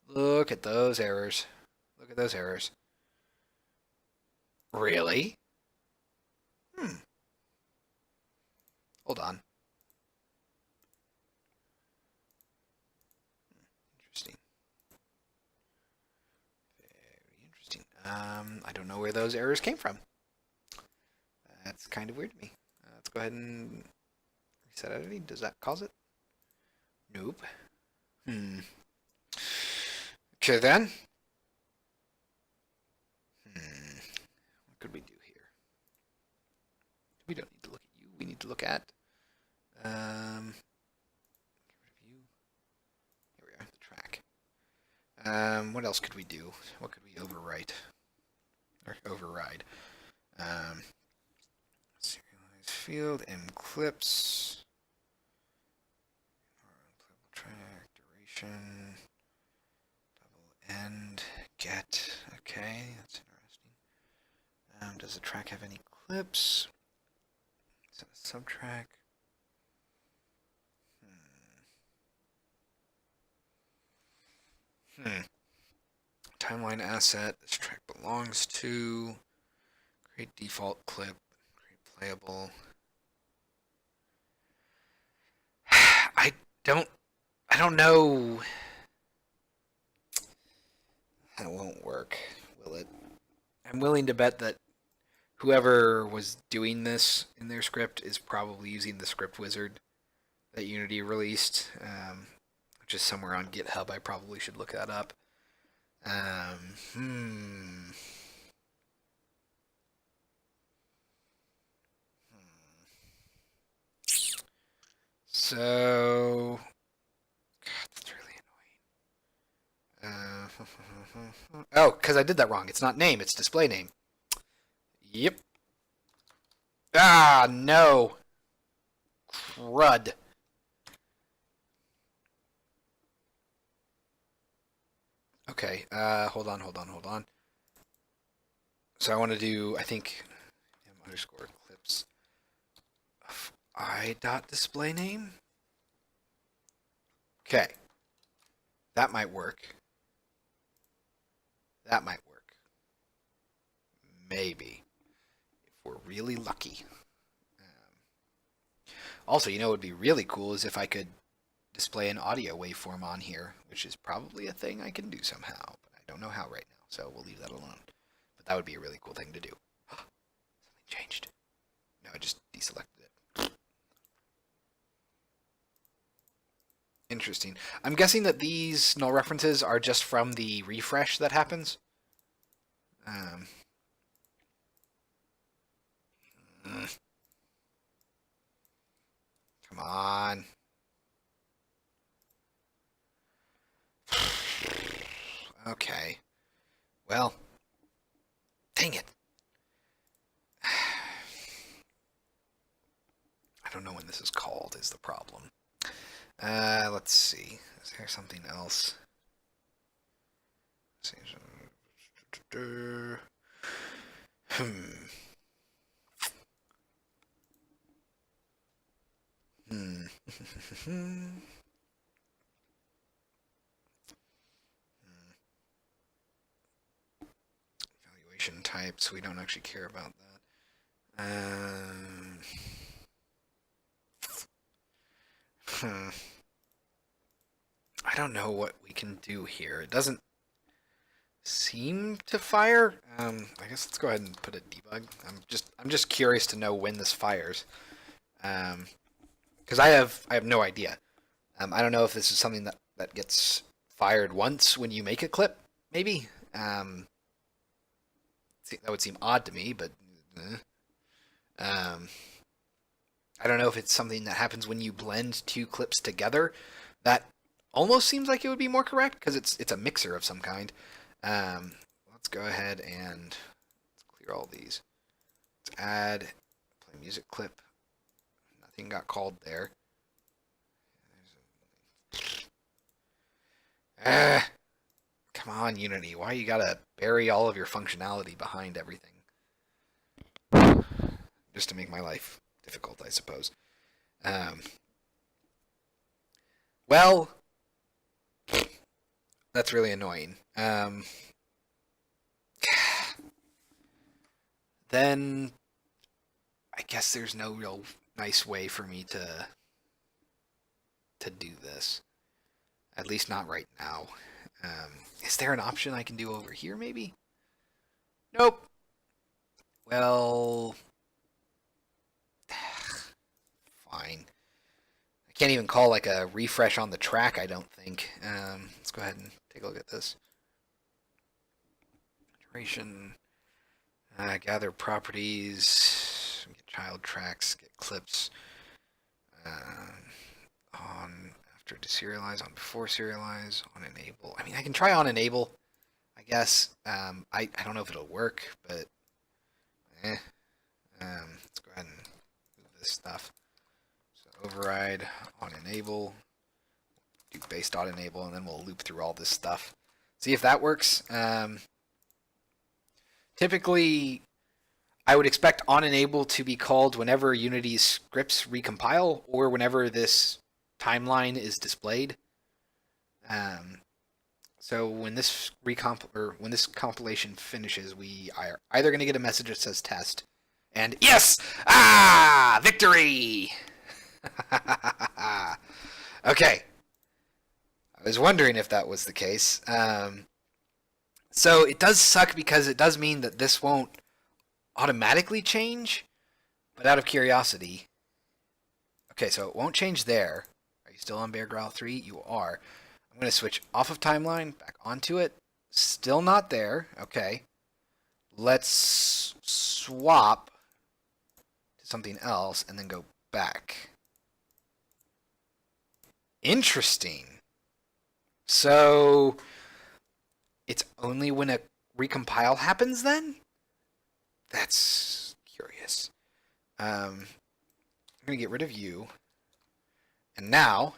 Look at those errors. Look at those errors. Really? Hold on. Interesting. Very interesting. I don't know where those errors came from. That's kind of weird to me. Let's go ahead and reset editing. Does that cause it? Nope. Hmm. Okay then. What could we do here? We don't need to look at you. We need to look at get rid of you. Here we are, the track. What else could we do? What could we overwrite or override? Serialized field, mclips, track, duration, double end, get. Okay, that's interesting. Does the track have any clips? Is it a subtrack? Timeline asset. This track belongs to. Create default clip. Create playable. I don't. I don't know. That won't work, will it? I'm willing to bet that whoever was doing this in their script is probably using the script wizard that Unity released, which is somewhere on GitHub. I probably should look that up. So, God, that's really annoying. Oh, because I did that wrong. It's not name, it's display name. Yep. Ah, no. Crud. Okay, hold on. So I want to do, I think, underscore clips of I dot display name. Okay. That might work. That might work. Maybe. If we're really lucky. Also, you know what would be really cool is if I could display an audio waveform on here, which is probably a thing I can do somehow, but I don't know how right now, so we'll leave that alone. But that would be a really cool thing to do. Something changed. No, I just deselected it. Interesting. I'm guessing that these null references are just from the refresh that happens. Come on. Okay. Well, dang it. I don't know when this is called is the problem. Let's see. Is there something else? Evaluation types, we don't actually care about that. I don't know what we can do here. It doesn't seem to fire. I guess let's go ahead and put a debug. I'm just curious to know when this fires. Because I have no idea. I don't know if this is something that gets fired once when you make a clip, maybe. That would seem odd to me, but I don't know if it's something that happens when you blend two clips together. That almost seems like it would be more correct because it's a mixer of some kind. Let's go ahead and let's clear all these. Let's add play music clip. Nothing got called there. Come on, Unity. Why you gotta bury all of your functionality behind everything? Just to make my life difficult, I suppose. Well, that's really annoying. Then I guess there's no real nice way for me to do this. At least not right now. Is there an option I can do over here, maybe? Nope. Well, fine. I can't even call like a refresh on the track, I don't think. Let's go ahead and take a look at this. Duration, gather properties, get child tracks, get clips, on after deserialize, on before serialize, on enable. I mean, I can try on enable, I guess. I don't know if it'll work, but let's go ahead and move this stuff. So override on enable, do base dot enable, and then we'll loop through all this stuff. See if that works. Typically, I would expect on enable to be called whenever Unity's scripts recompile or whenever this timeline is displayed. So when this when this compilation finishes, we are either going to get a message that says test, and yes, victory. Okay, I was wondering if that was the case. So it does suck because it does mean that this won't automatically change, but out of curiosity. Okay, so it won't change there. Are you still on Bear Growl 3? You are. I'm going to switch off of timeline, back onto it. Still not there. Okay. Let's swap to something else and then go back. Interesting. So it's only when a recompile happens then? That's curious. I'm going to get rid of you. And now,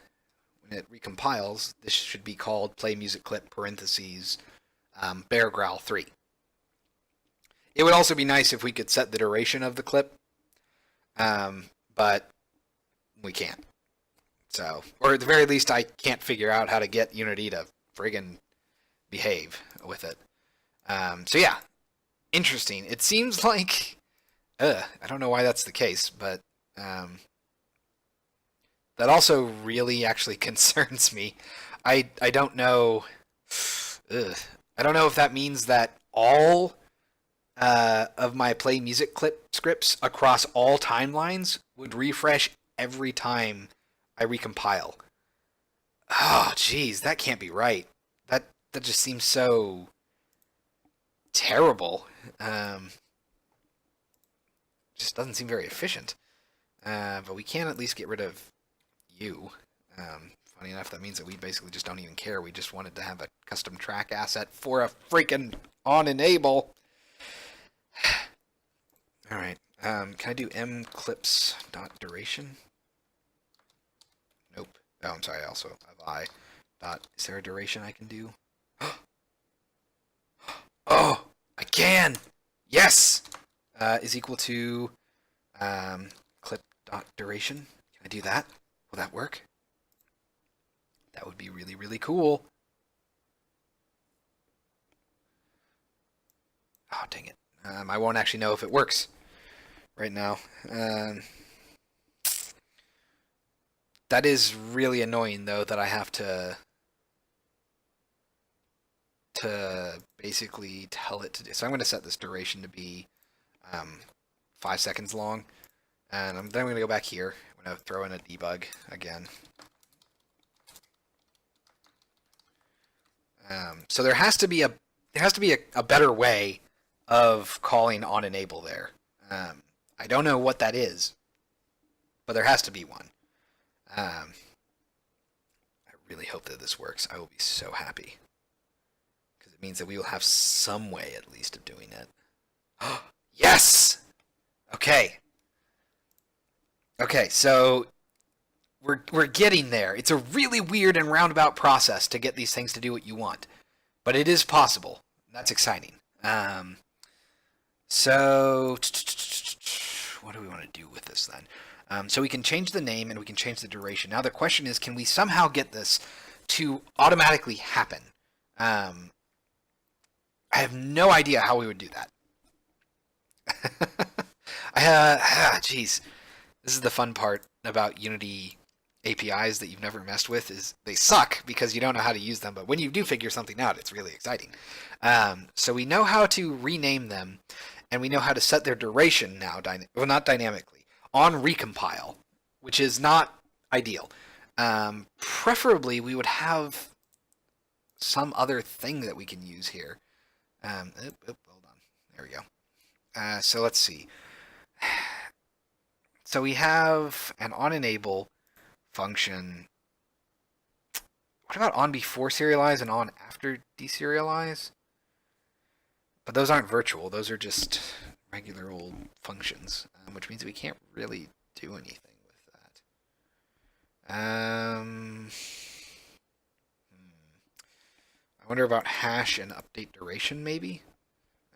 when it recompiles, this should be called play music clip parentheses Bear Growl 3. It would also be nice if we could set the duration of the clip, but we can't. So, or at the very least, I can't figure out how to get Unity to friggin' behave with it. So yeah, interesting. It seems like, I don't know why that's the case, but that also really actually concerns me. I don't know. I don't know if that means that all of my play music clip scripts across all timelines would refresh every time I recompile. Oh, geez, that can't be right. That just seems so terrible. Just doesn't seem very efficient. But we can at least get rid of you. Funny enough, that means that we basically just don't even care. We just wanted to have a custom track asset for a freaking on enable. All right. Can I do mclips.duration? Nope. Oh, I'm sorry. I also have I. Is there a duration I can do? Oh, I can. Yes. Is equal to clip.duration. Can I do that? Will that work? That would be really, really cool. Oh, dang it. I won't actually know if it works right now. That is really annoying, though, that I have to basically tell it to do. So I'm going to set this duration to be 5 seconds long. And then I'm going to go back here. I'm going to throw in a debug again. So there has to be a better way of calling on enable there. I don't know what that is, but there has to be one. I really hope that this works. I will be so happy, because it means that we will have some way at least of doing it. Yes. Okay. Okay, so we're getting there. It's a really weird and roundabout process to get these things to do what you want, but it is possible. That's exciting. So what do we want to do with this then? So we can change the name and we can change the duration. Now the question is, can we somehow get this to automatically happen? I have no idea how we would do that. Geez. This is the fun part about Unity APIs that you've never messed with, is they suck because you don't know how to use them, but when you do figure something out, it's really exciting. So we know how to rename them, and we know how to set their duration now, well, not dynamically, on recompile, which is not ideal. Preferably, we would have some other thing that we can use here. Hold on. There we go. So let's see. So we have an onEnable function. What about on before serialize and on after deserialize? But those aren't virtual. Those are just regular old functions, which means we can't really do anything with that. I wonder about hash and update duration, maybe?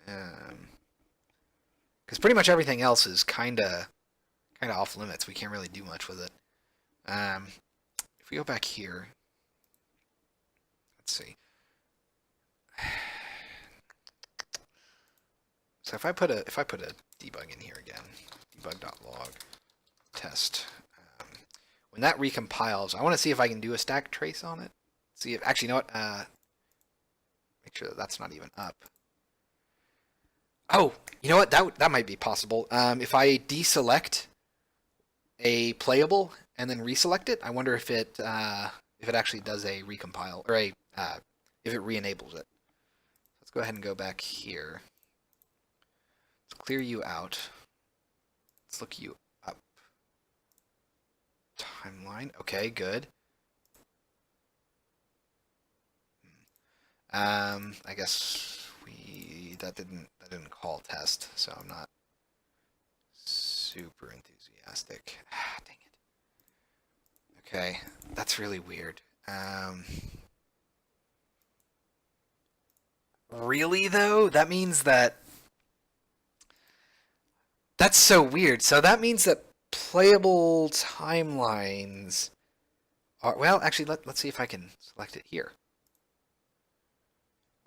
Because pretty much everything else is kind of off limits. We can't really do much with it. If we go back here, let's see. So if I put a debug in here again, debug.log test. When that recompiles, I want to see if I can do a stack trace on it. See if actually, you know what? Make sure that that's not even up. Oh, you know what? That might be possible. If I deselect a playable and then reselect it, I wonder if it actually does a recompile or if it re-enables it. Let's go ahead and go back here. Let's clear you out. Let's look you up. Timeline. Okay, good. I guess that didn't call test, so I'm not super enthusiastic. Dang it. Okay, that's really weird. Really though, that means that's so weird. So that means that playable timelines are, well, actually, let's see if I can select it here.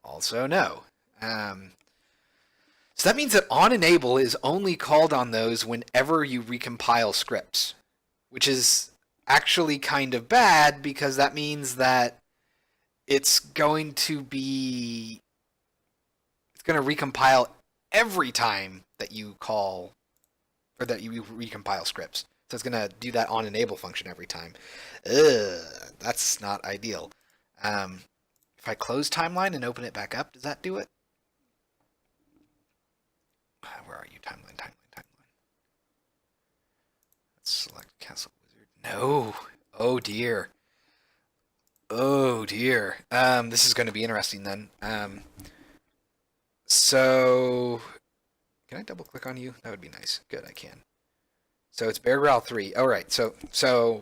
Also, no. So that means that onEnable is only called on those whenever you recompile scripts, which is actually kind of bad because that means that it's going to recompile every time that you call or that you recompile scripts. So it's going to do that onEnable function every time. That's not ideal. If I close timeline and open it back up, does that do it? Where are you? Timeline. Let's select Castle Wizard. No. Oh dear. This is going to be interesting then. So, can I double click on you? That would be nice. Good, I can. So it's Bear Growl 3. All right. So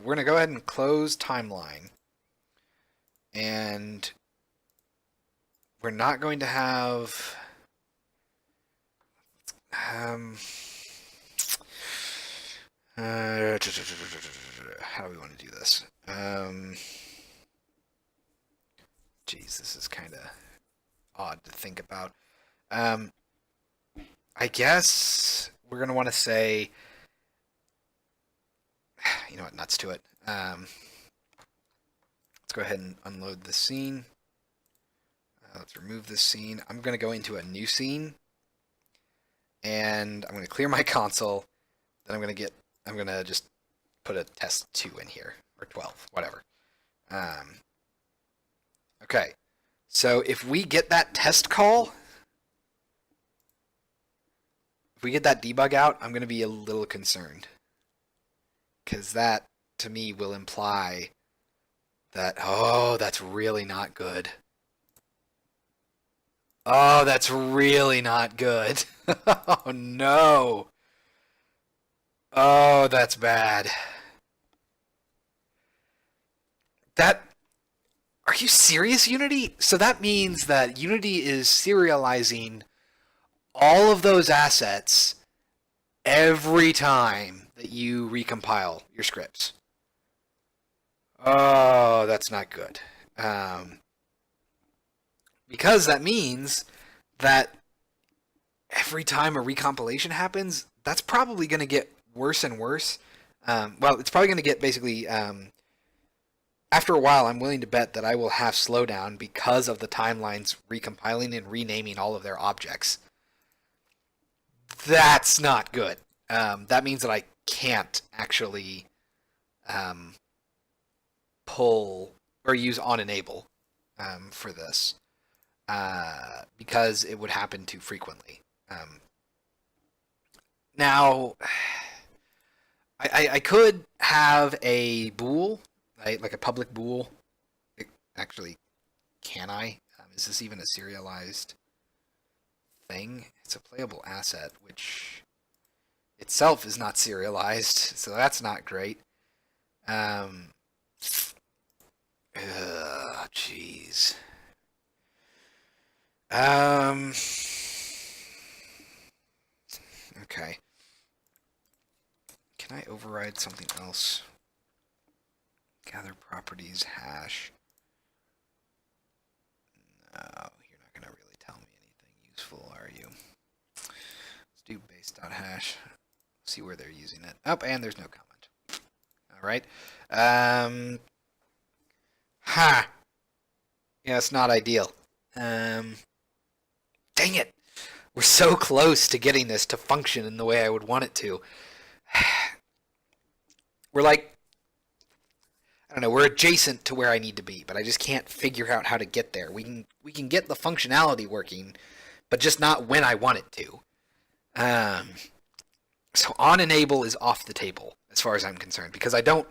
we're going to go ahead and close timeline. And we're not going to have how do we want to do this? Geez, this is kind of odd to think about. I guess we're going to want to say, you know what, nuts to it. Let's go ahead and unload this scene. Let's remove this scene. I'm going to go into a new scene. And I'm going to clear my console. Then I'm going to just put a test 2 in here. Or 12, whatever. Okay. So if we get that test call, if we get that debug out, I'm going to be a little concerned. Because that, to me, will imply that, oh, that's really not good. Oh, that's really not good. Oh, no. Oh, that's bad. Are you serious, Unity? So that means that Unity is serializing all of those assets every time that you recompile your scripts. Oh, that's not good. Because that means that every time a recompilation happens, that's probably going to get worse and worse. Well, it's probably going to get basically, after a while, I'm willing to bet that I will have slowdown because of the timelines recompiling and renaming all of their objects. That's not good. That means that I can't actually pull or use on enable for this because it would happen too frequently. Now, I could have a bool, right, like a public bool. Actually, can I? Is this even a serialized thing? It's a playable asset, which itself is not serialized, so that's not great. Jeez. Okay. Can I override something else? Gather properties, hash. No, you're not going to really tell me anything useful, are you? Let's do base.hash. See where they're using it. Oh, and there's no comment. All right. Yeah, it's not ideal. Dang it. We're so close to getting this to function in the way I would want it to. We're like, I don't know, we're adjacent to where I need to be, but I just can't figure out how to get there. We can get the functionality working, but just not when I want it to. So on enable is off the table as far as I'm concerned, because I don't.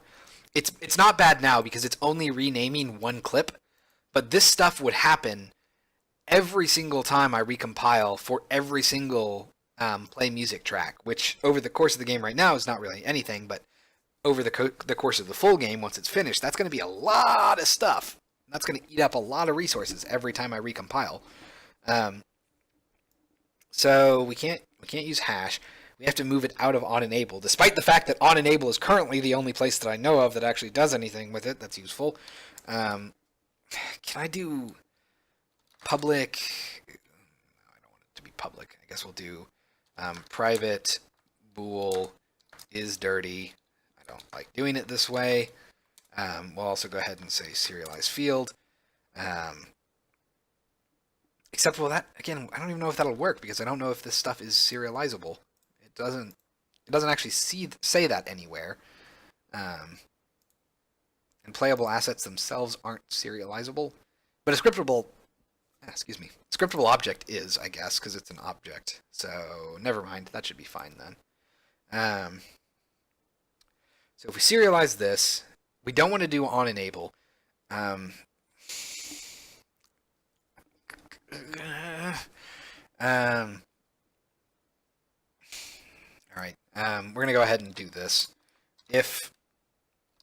It's not bad now because it's only renaming one clip, but this stuff would happen every single time I recompile for every single play music track, which over the course of the game right now is not really anything, but over the course of the full game, once it's finished, that's going to be a lot of stuff. That's going to eat up a lot of resources every time I recompile. So we can't use hash. We have to move it out of on enable, despite the fact that on enable is currently the only place that I know of that actually does anything with it that's useful. Can I do public? No, I don't want it to be public. I guess we'll do private bool is dirty. I don't like doing it this way. We'll also go ahead and say serialized field. Except, well, that, again, I don't even know if that'll work because I don't know if this stuff is serializable. It doesn't actually say that anywhere. And playable assets themselves aren't serializable. But a scriptable object is, I guess, because it's an object. So never mind, that should be fine then. So if we serialize this, we don't want to do on enable. All right, we're going to go ahead and do this. If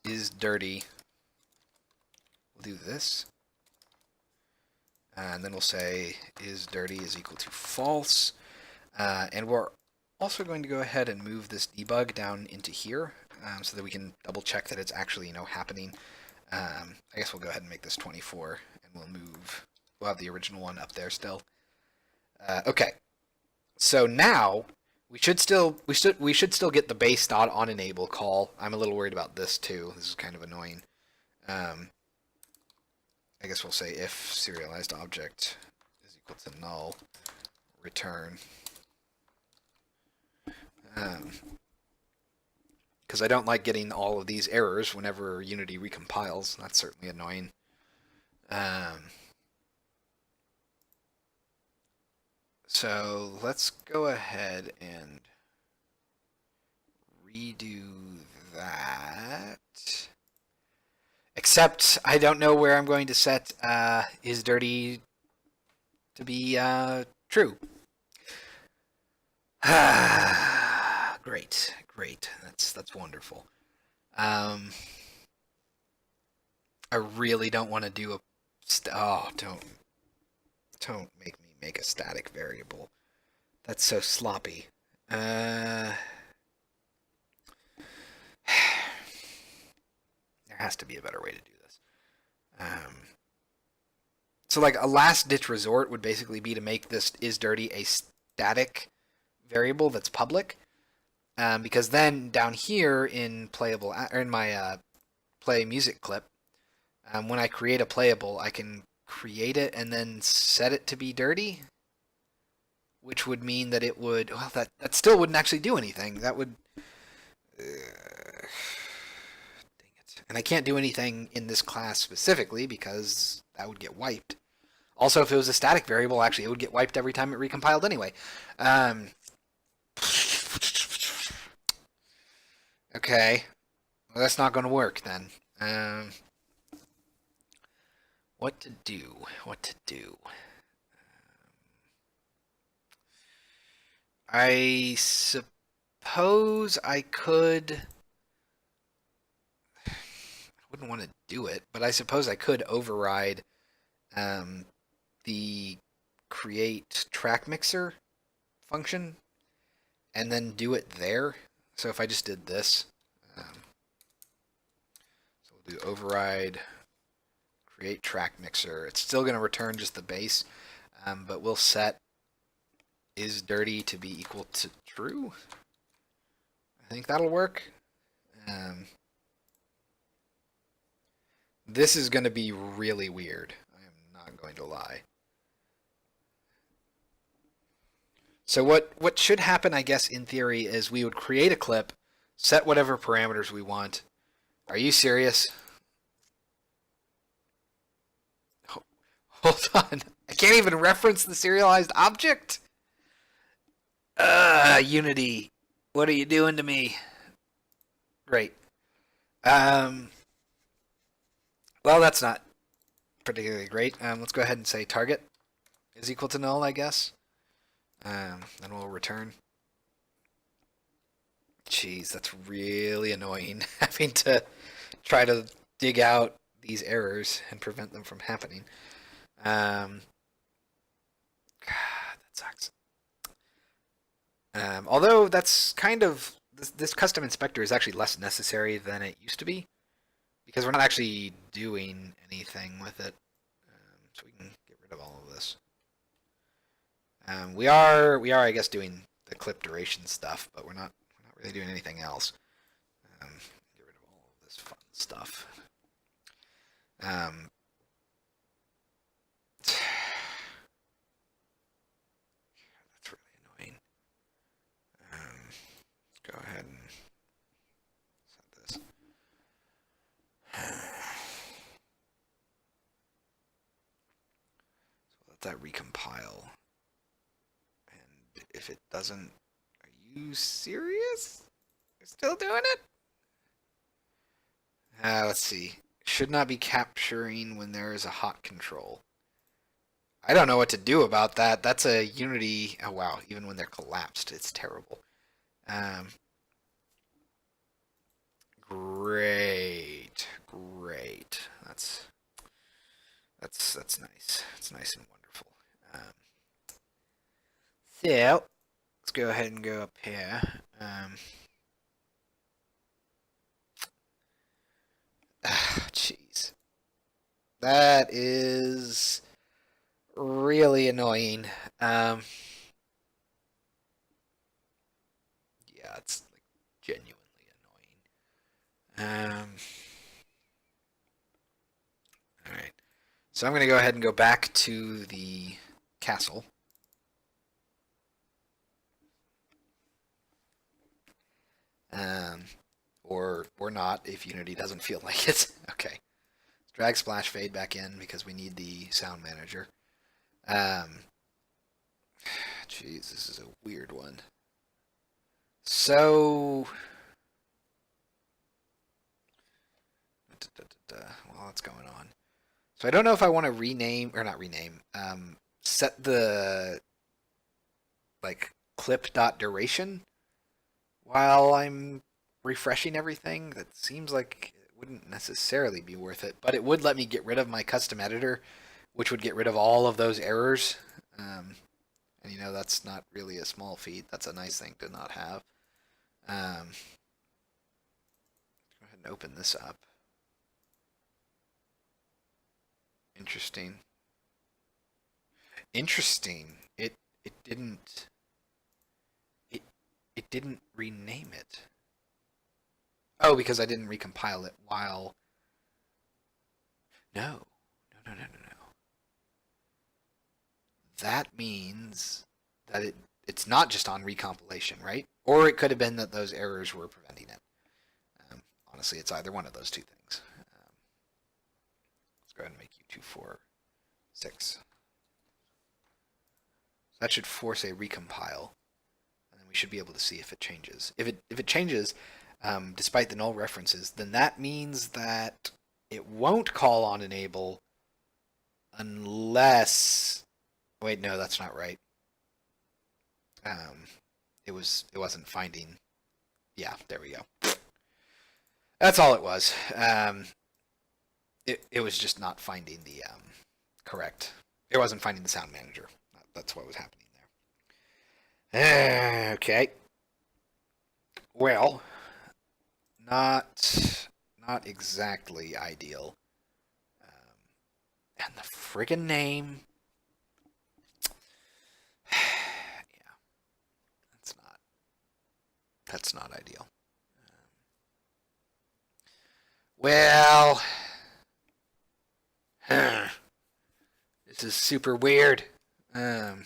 is dirty, we'll do this. And then we'll say is dirty is equal to false. And we're also going to go ahead and move this debug down into here so that we can double check that it's actually, happening. I guess we'll go ahead and make this 24 and we'll have the original one up there still. Okay. So now we should still get the base dot on enable call. I'm a little worried about this too. This is kind of annoying. I guess we'll say if serialized object is equal to null, return. Because I don't like getting all of these errors whenever Unity recompiles. That's certainly annoying. So let's go ahead and redo that. Except I don't know where I'm going to set is dirty to be true. Great. That's wonderful. I really don't want to do don't make me make a static variable. That's so sloppy. There has to be a better way to do this. So like a last ditch resort would basically be to make this is dirty a static variable that's public, because then down here in playable or in my play music clip, when I create a playable, I can create it and then set it to be dirty, which would mean that it would, well, that still wouldn't actually do anything. That would dang And I can't do anything in this class specifically because that would get wiped. Also, if it was a static variable, actually, it would get wiped every time it recompiled anyway. Okay. Well, that's not going to work then. What to do? What to do? I suppose I could. I wouldn't want to do it, but I suppose I could override the create track mixer function and then do it there. So if I just did this, so we'll do override create track mixer. It's still going to return just the base, but we'll set is dirty to be equal to true. I think that'll work. This is going to be really weird. I am not going to lie. So what should happen, I guess, in theory, is we would create a clip, set whatever parameters we want. Are you serious? Hold on. I can't even reference the serialized object? Unity. What are you doing to me? Great. Well, that's not particularly great. Let's go ahead and say target is equal to null, I guess. Then we'll return. Jeez, that's really annoying. Having to try to dig out these errors and prevent them from happening. God, that sucks. Although that's kind of this custom inspector is actually less necessary than it used to be, because we're not actually doing anything with it. So we can get rid of all of this. We are, I guess, doing the clip duration stuff, but we're not really doing anything else. Get rid of all of this fun stuff. That's really annoying. Let's go ahead and set this. So let that recompile. And if it doesn't, are you serious? You're still doing it? Let's see. Should not be capturing when there is a hot control. I don't know what to do about that. That's a Unity. Oh wow! Even when they're collapsed, it's terrible. Great. That's nice. It's nice and wonderful. So let's go ahead and go up here. Jeez. That is really annoying. Yeah, it's like genuinely annoying. Alright. So I'm going to go ahead and go back to the castle. Or not, if Unity doesn't feel like it. Okay. Let's drag splash fade back in because we need the sound manager. Jeez, this is a weird one. So, well, what's going on? So I don't know if I want to rename, or not rename, set the, like, clip.duration while I'm refreshing everything. That seems like it wouldn't necessarily be worth it, but it would let me get rid of my custom editor, which would get rid of all of those errors. And you know, that's not really a small feat. That's a nice thing to not have. Go ahead and open this up. Interesting. It didn't rename it. Oh, because I didn't recompile it while. No. That means that it's not just on recompilation, right? Or it could have been that those errors were preventing it. Honestly, it's either one of those two things. Let's go ahead and make you 2, 4, 6. That should force a recompile, and then we should be able to see if it changes. If it changes, despite the null references, then that means that it won't call on enable unless. Wait, no, that's not right. It wasn't finding. Yeah, there we go. That's all it was. It was just not finding the correct. It wasn't finding the sound manager. That's what was happening there. Okay. Well, not exactly ideal. And the friggin' name. Yeah, that's not ideal. Well, this is super weird. All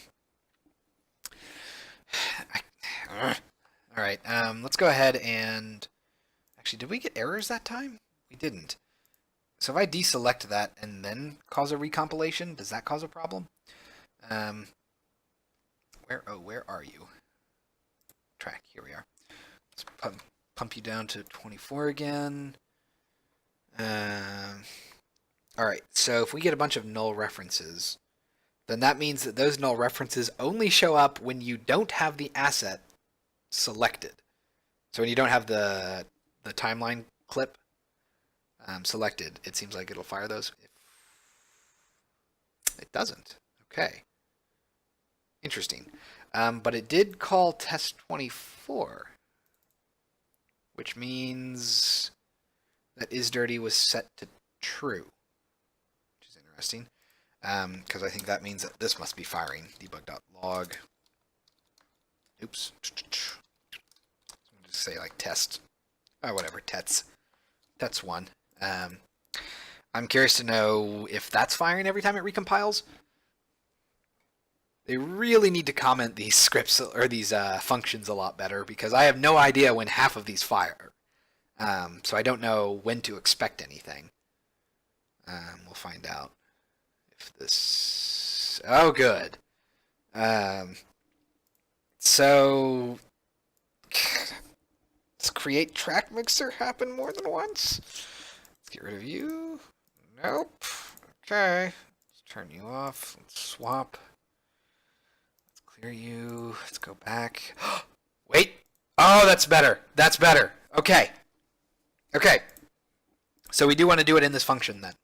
right, let's go ahead and... Actually, did we get errors that time? We didn't. So if I deselect that and then cause a recompilation, does that cause a problem? Where are you? Track, here we are. Let's pump you down to 24 again. Alright, so if we get a bunch of null references, then that means that those null references only show up when you don't have the asset selected. So when you don't have the timeline clip selected, it seems like it'll fire those. It doesn't. Okay. Interesting. But it did call test24, which means that isDirty was set to true, which is interesting, because I think that means that this must be firing. Debug.log. Oops. I'm just say like test. Oh, whatever. Tets1. I'm curious to know if that's firing every time it recompiles. They really need to comment these scripts or these functions a lot better, because I have no idea when half of these fire. So I don't know when to expect anything. We'll find out if this... Oh, good. So... Does create track mixer happen more than once? Let's get rid of you. Nope. Okay. Let's turn you off. Let's swap. Let's clear you. Let's go back. Wait. Oh, that's better. That's better. Okay. Okay. So we do want to do it in this function then,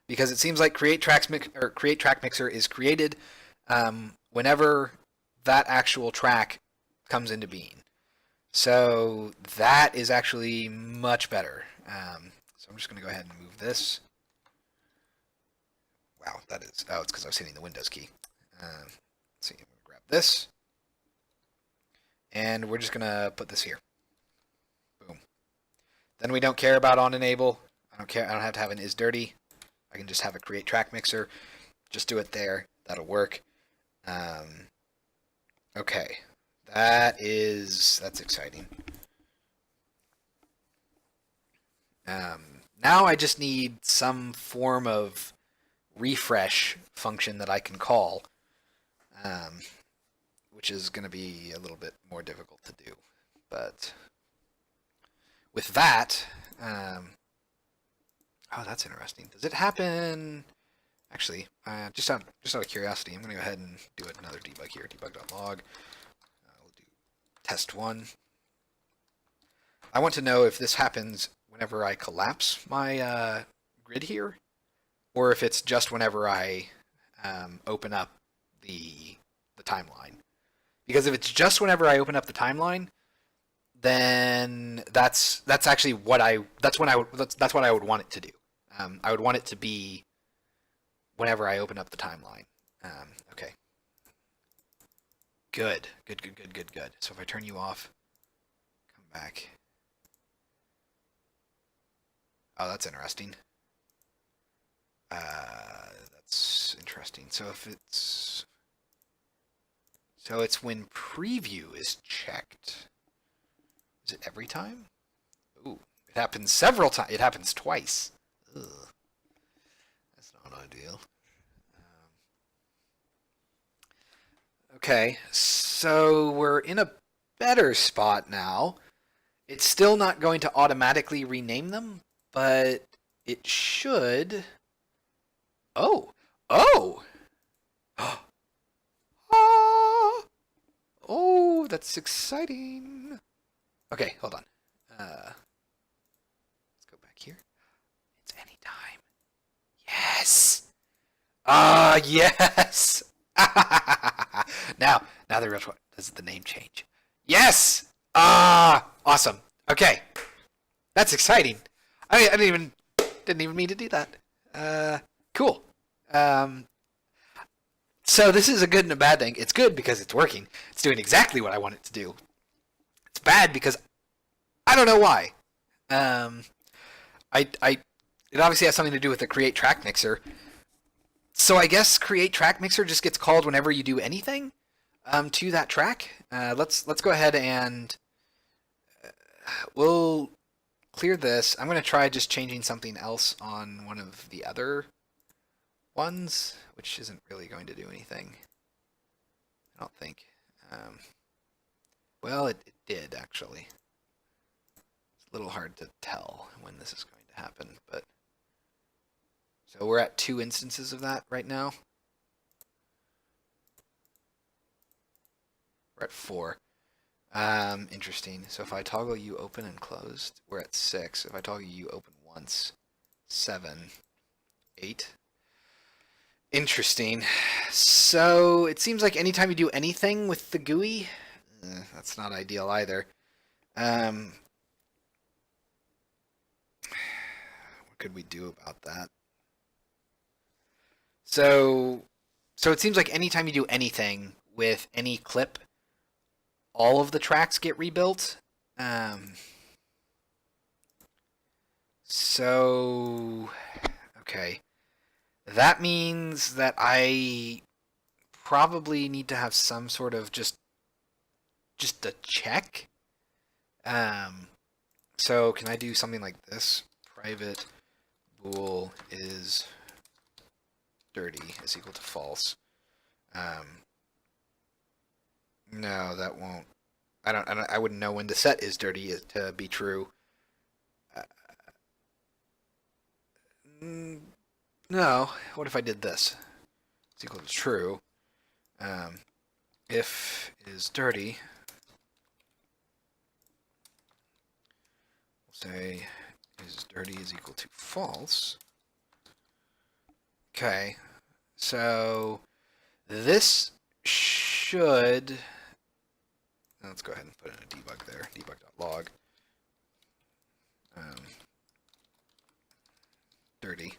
because it seems like create track mixer is created whenever that actual track comes into being. So that is actually much better. So I'm just going to go ahead and move this. Wow, that is... Oh, it's because I was hitting the Windows key. Let's see, I'm going to grab this. And we're just going to put this here. Boom. Then we don't care about on enable. I don't care. I don't have to have an isDirty. I can just have a create track mixer. Just do it there. That'll work. Okay. That's exciting. Now I just need some form of refresh function that I can call, which is going to be a little bit more difficult to do. But with that, oh, that's interesting. Does it happen? Actually, just out of curiosity, I'm going to go ahead and do another debug here. Debug.log. We'll do test1. I want to know if this happens whenever I collapse my grid here, or if it's just whenever I open up the timeline. Because if it's just whenever I open up the timeline, then that's actually what that's what I would want it to do. I would want it to be whenever I open up the timeline. Okay. Good. So if I turn you off, come back. Oh, that's interesting. That's interesting. So if it's... So it's when preview is checked. Is it every time? Ooh, it happens several times. It happens twice. Ugh. not ideal. Okay, so we're in a better spot now. It's still not going to automatically rename them, but it should. Oh, oh, ah! Oh, that's exciting. Okay, hold on. Let's go back here. It's anytime. Yes. Yes. now the real one. Does the name change? Yes. Awesome. Okay, that's exciting. I didn't even mean to do that. Cool. Um, so this is a good and a bad thing. It's good because it's working. It's doing exactly what I want it to do. It's bad because I don't know why. Um, it obviously has something to do with the create track mixer. So I guess create track mixer just gets called whenever you do anything to that track. Let's go ahead and we'll clear this. I'm going to try just changing something else on one of the other ones, which isn't really going to do anything. I don't think. Well, it did actually. It's a little hard to tell when this is going to happen, but so we're at 2 instances of that right now. We're at 4. Interesting. So if I toggle you open and closed, we're at 6. If I toggle you open once, 7, 8. Interesting. So it seems like anytime you do anything with the GUI, that's not ideal either. What could we do about that? So it seems like anytime you do anything with any clip, all of the tracks get rebuilt. So okay, that means that I probably need to have some sort of just a check. So can I do something like this? Private bool is dirty is equal to false. No, that won't. I wouldn't know when to set is dirty to be true. Uh, no. What if I did this? It's equal to true. If is dirty, we'll say is dirty is equal to false. Okay. So this should. Let's go ahead and put in a debug there. Debug.log. Dirty.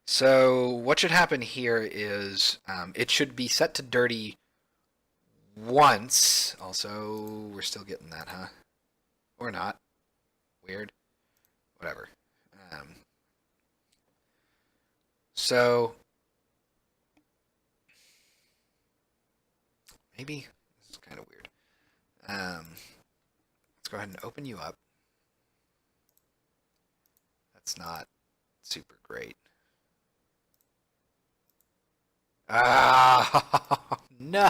So what should happen here is it should be set to dirty once. Also, we're still getting that, huh? Or not. Weird. Whatever. So maybe this is kind of weird. Let's go ahead and open you up. That's not super great. Ah, no.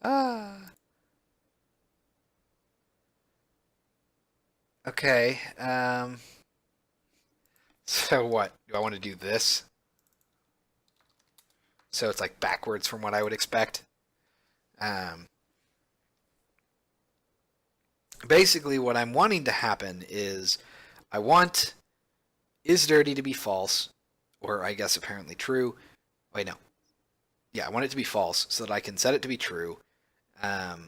Ah. Okay. So what? Do I want to do this? So it's like backwards from what I would expect. Basically, what I'm wanting to happen is I want is dirty to be false, or I guess apparently true. Wait, no. Yeah, I want it to be false so that I can set it to be true. Okay,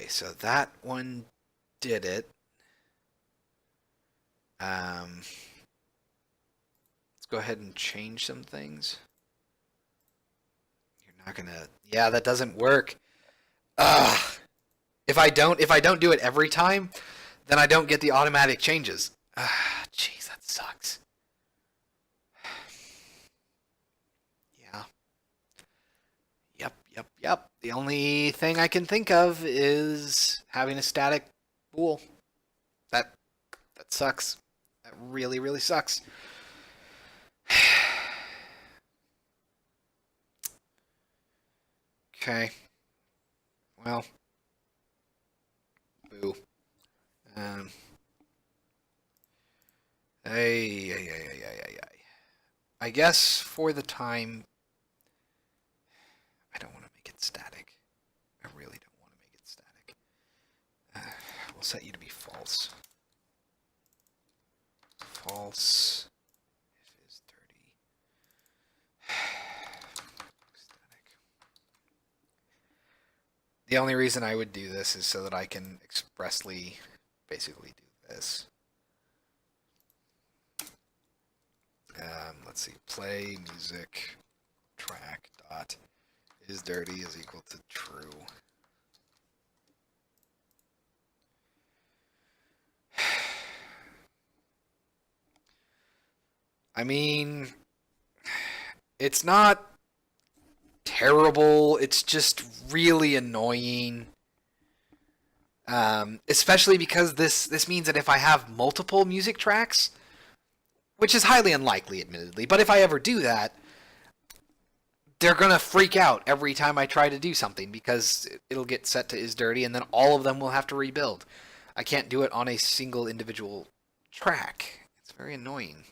so that one did it. Let's go ahead and change some things. You're not gonna. Yeah, that doesn't work. Ugh. If I don't do it every time, then I don't get the automatic changes. Jeez, that sucks. Yeah. Yep. The only thing I can think of is having a static bool. That sucks. That really, really sucks. Okay. Well, boo. Um, ay, ay, ay, ay, ay, ay, ay. I guess for the time, I don't want to make it static. I really don't want to make it static. We'll set you to be false. False. It is dirty. Static. The only reason I would do this is so that I can expressly basically do this. Let's see. Play music track dot is dirty is equal to true. I mean, it's not terrible. It's just really annoying. Especially because this means that if I have multiple music tracks, which is highly unlikely, admittedly, but if I ever do that, they're gonna freak out every time I try to do something because it'll get set to is dirty, and then all of them will have to rebuild. I can't do it on a single individual track. It's very annoying.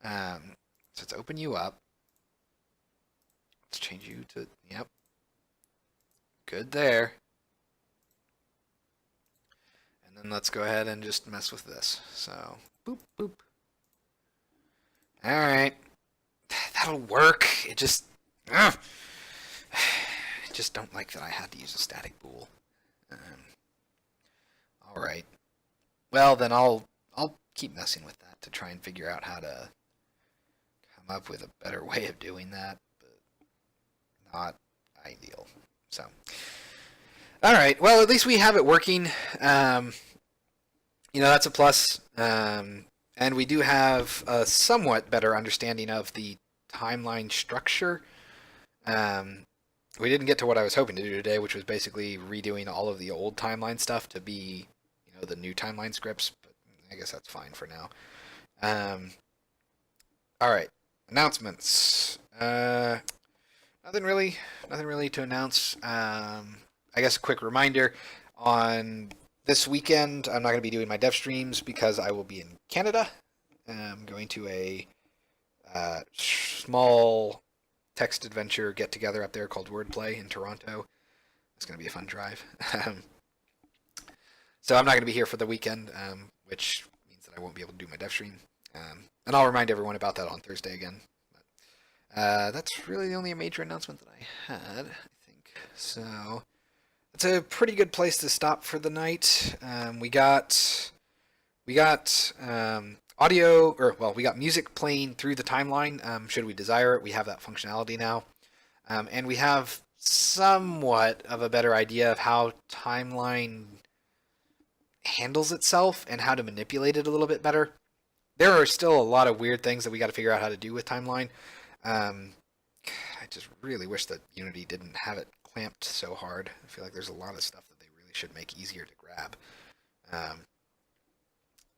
So let's open you up. Let's change you to, yep. Good there. And then let's go ahead and just mess with this. So, boop, boop. Alright. That'll work. It just, I just don't like that I had to use a static bool. Alright. Well, then I'll keep messing with that to try and figure out how to come up with a better way of doing that, but not ideal. So, alright, well, at least we have it working. That's a plus. And we do have a somewhat better understanding of the timeline structure. We didn't get to what I was hoping to do today, which was basically redoing all of the old timeline stuff to be, the new timeline scripts, but I guess that's fine for now. Alright, announcements. Nothing really to announce. I guess a quick reminder, on this weekend I'm not going to be doing my Devstreams because I will be in Canada. I'm going to a small text adventure get together up there called Wordplay in Toronto. It's going to be a fun drive. So I'm not going to be here for the weekend, which means that I won't be able to do my Devstream. And I'll remind everyone about that on Thursday again. But, that's really the only major announcement that I had, I think. So it's a pretty good place to stop for the night. We got audio, we got music playing through the timeline. Should we desire it, we have that functionality now. And we have somewhat of a better idea of how timeline handles itself and how to manipulate it a little bit better. There are still a lot of weird things that we got to figure out how to do with timeline. I just really wish that Unity didn't have it clamped so hard. I feel like there's a lot of stuff that they really should make easier to grab.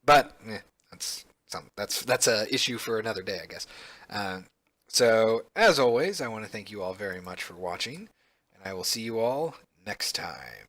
But that's a issue for another day, I guess. So as always, I want to thank you all very much for watching, and I will see you all next time.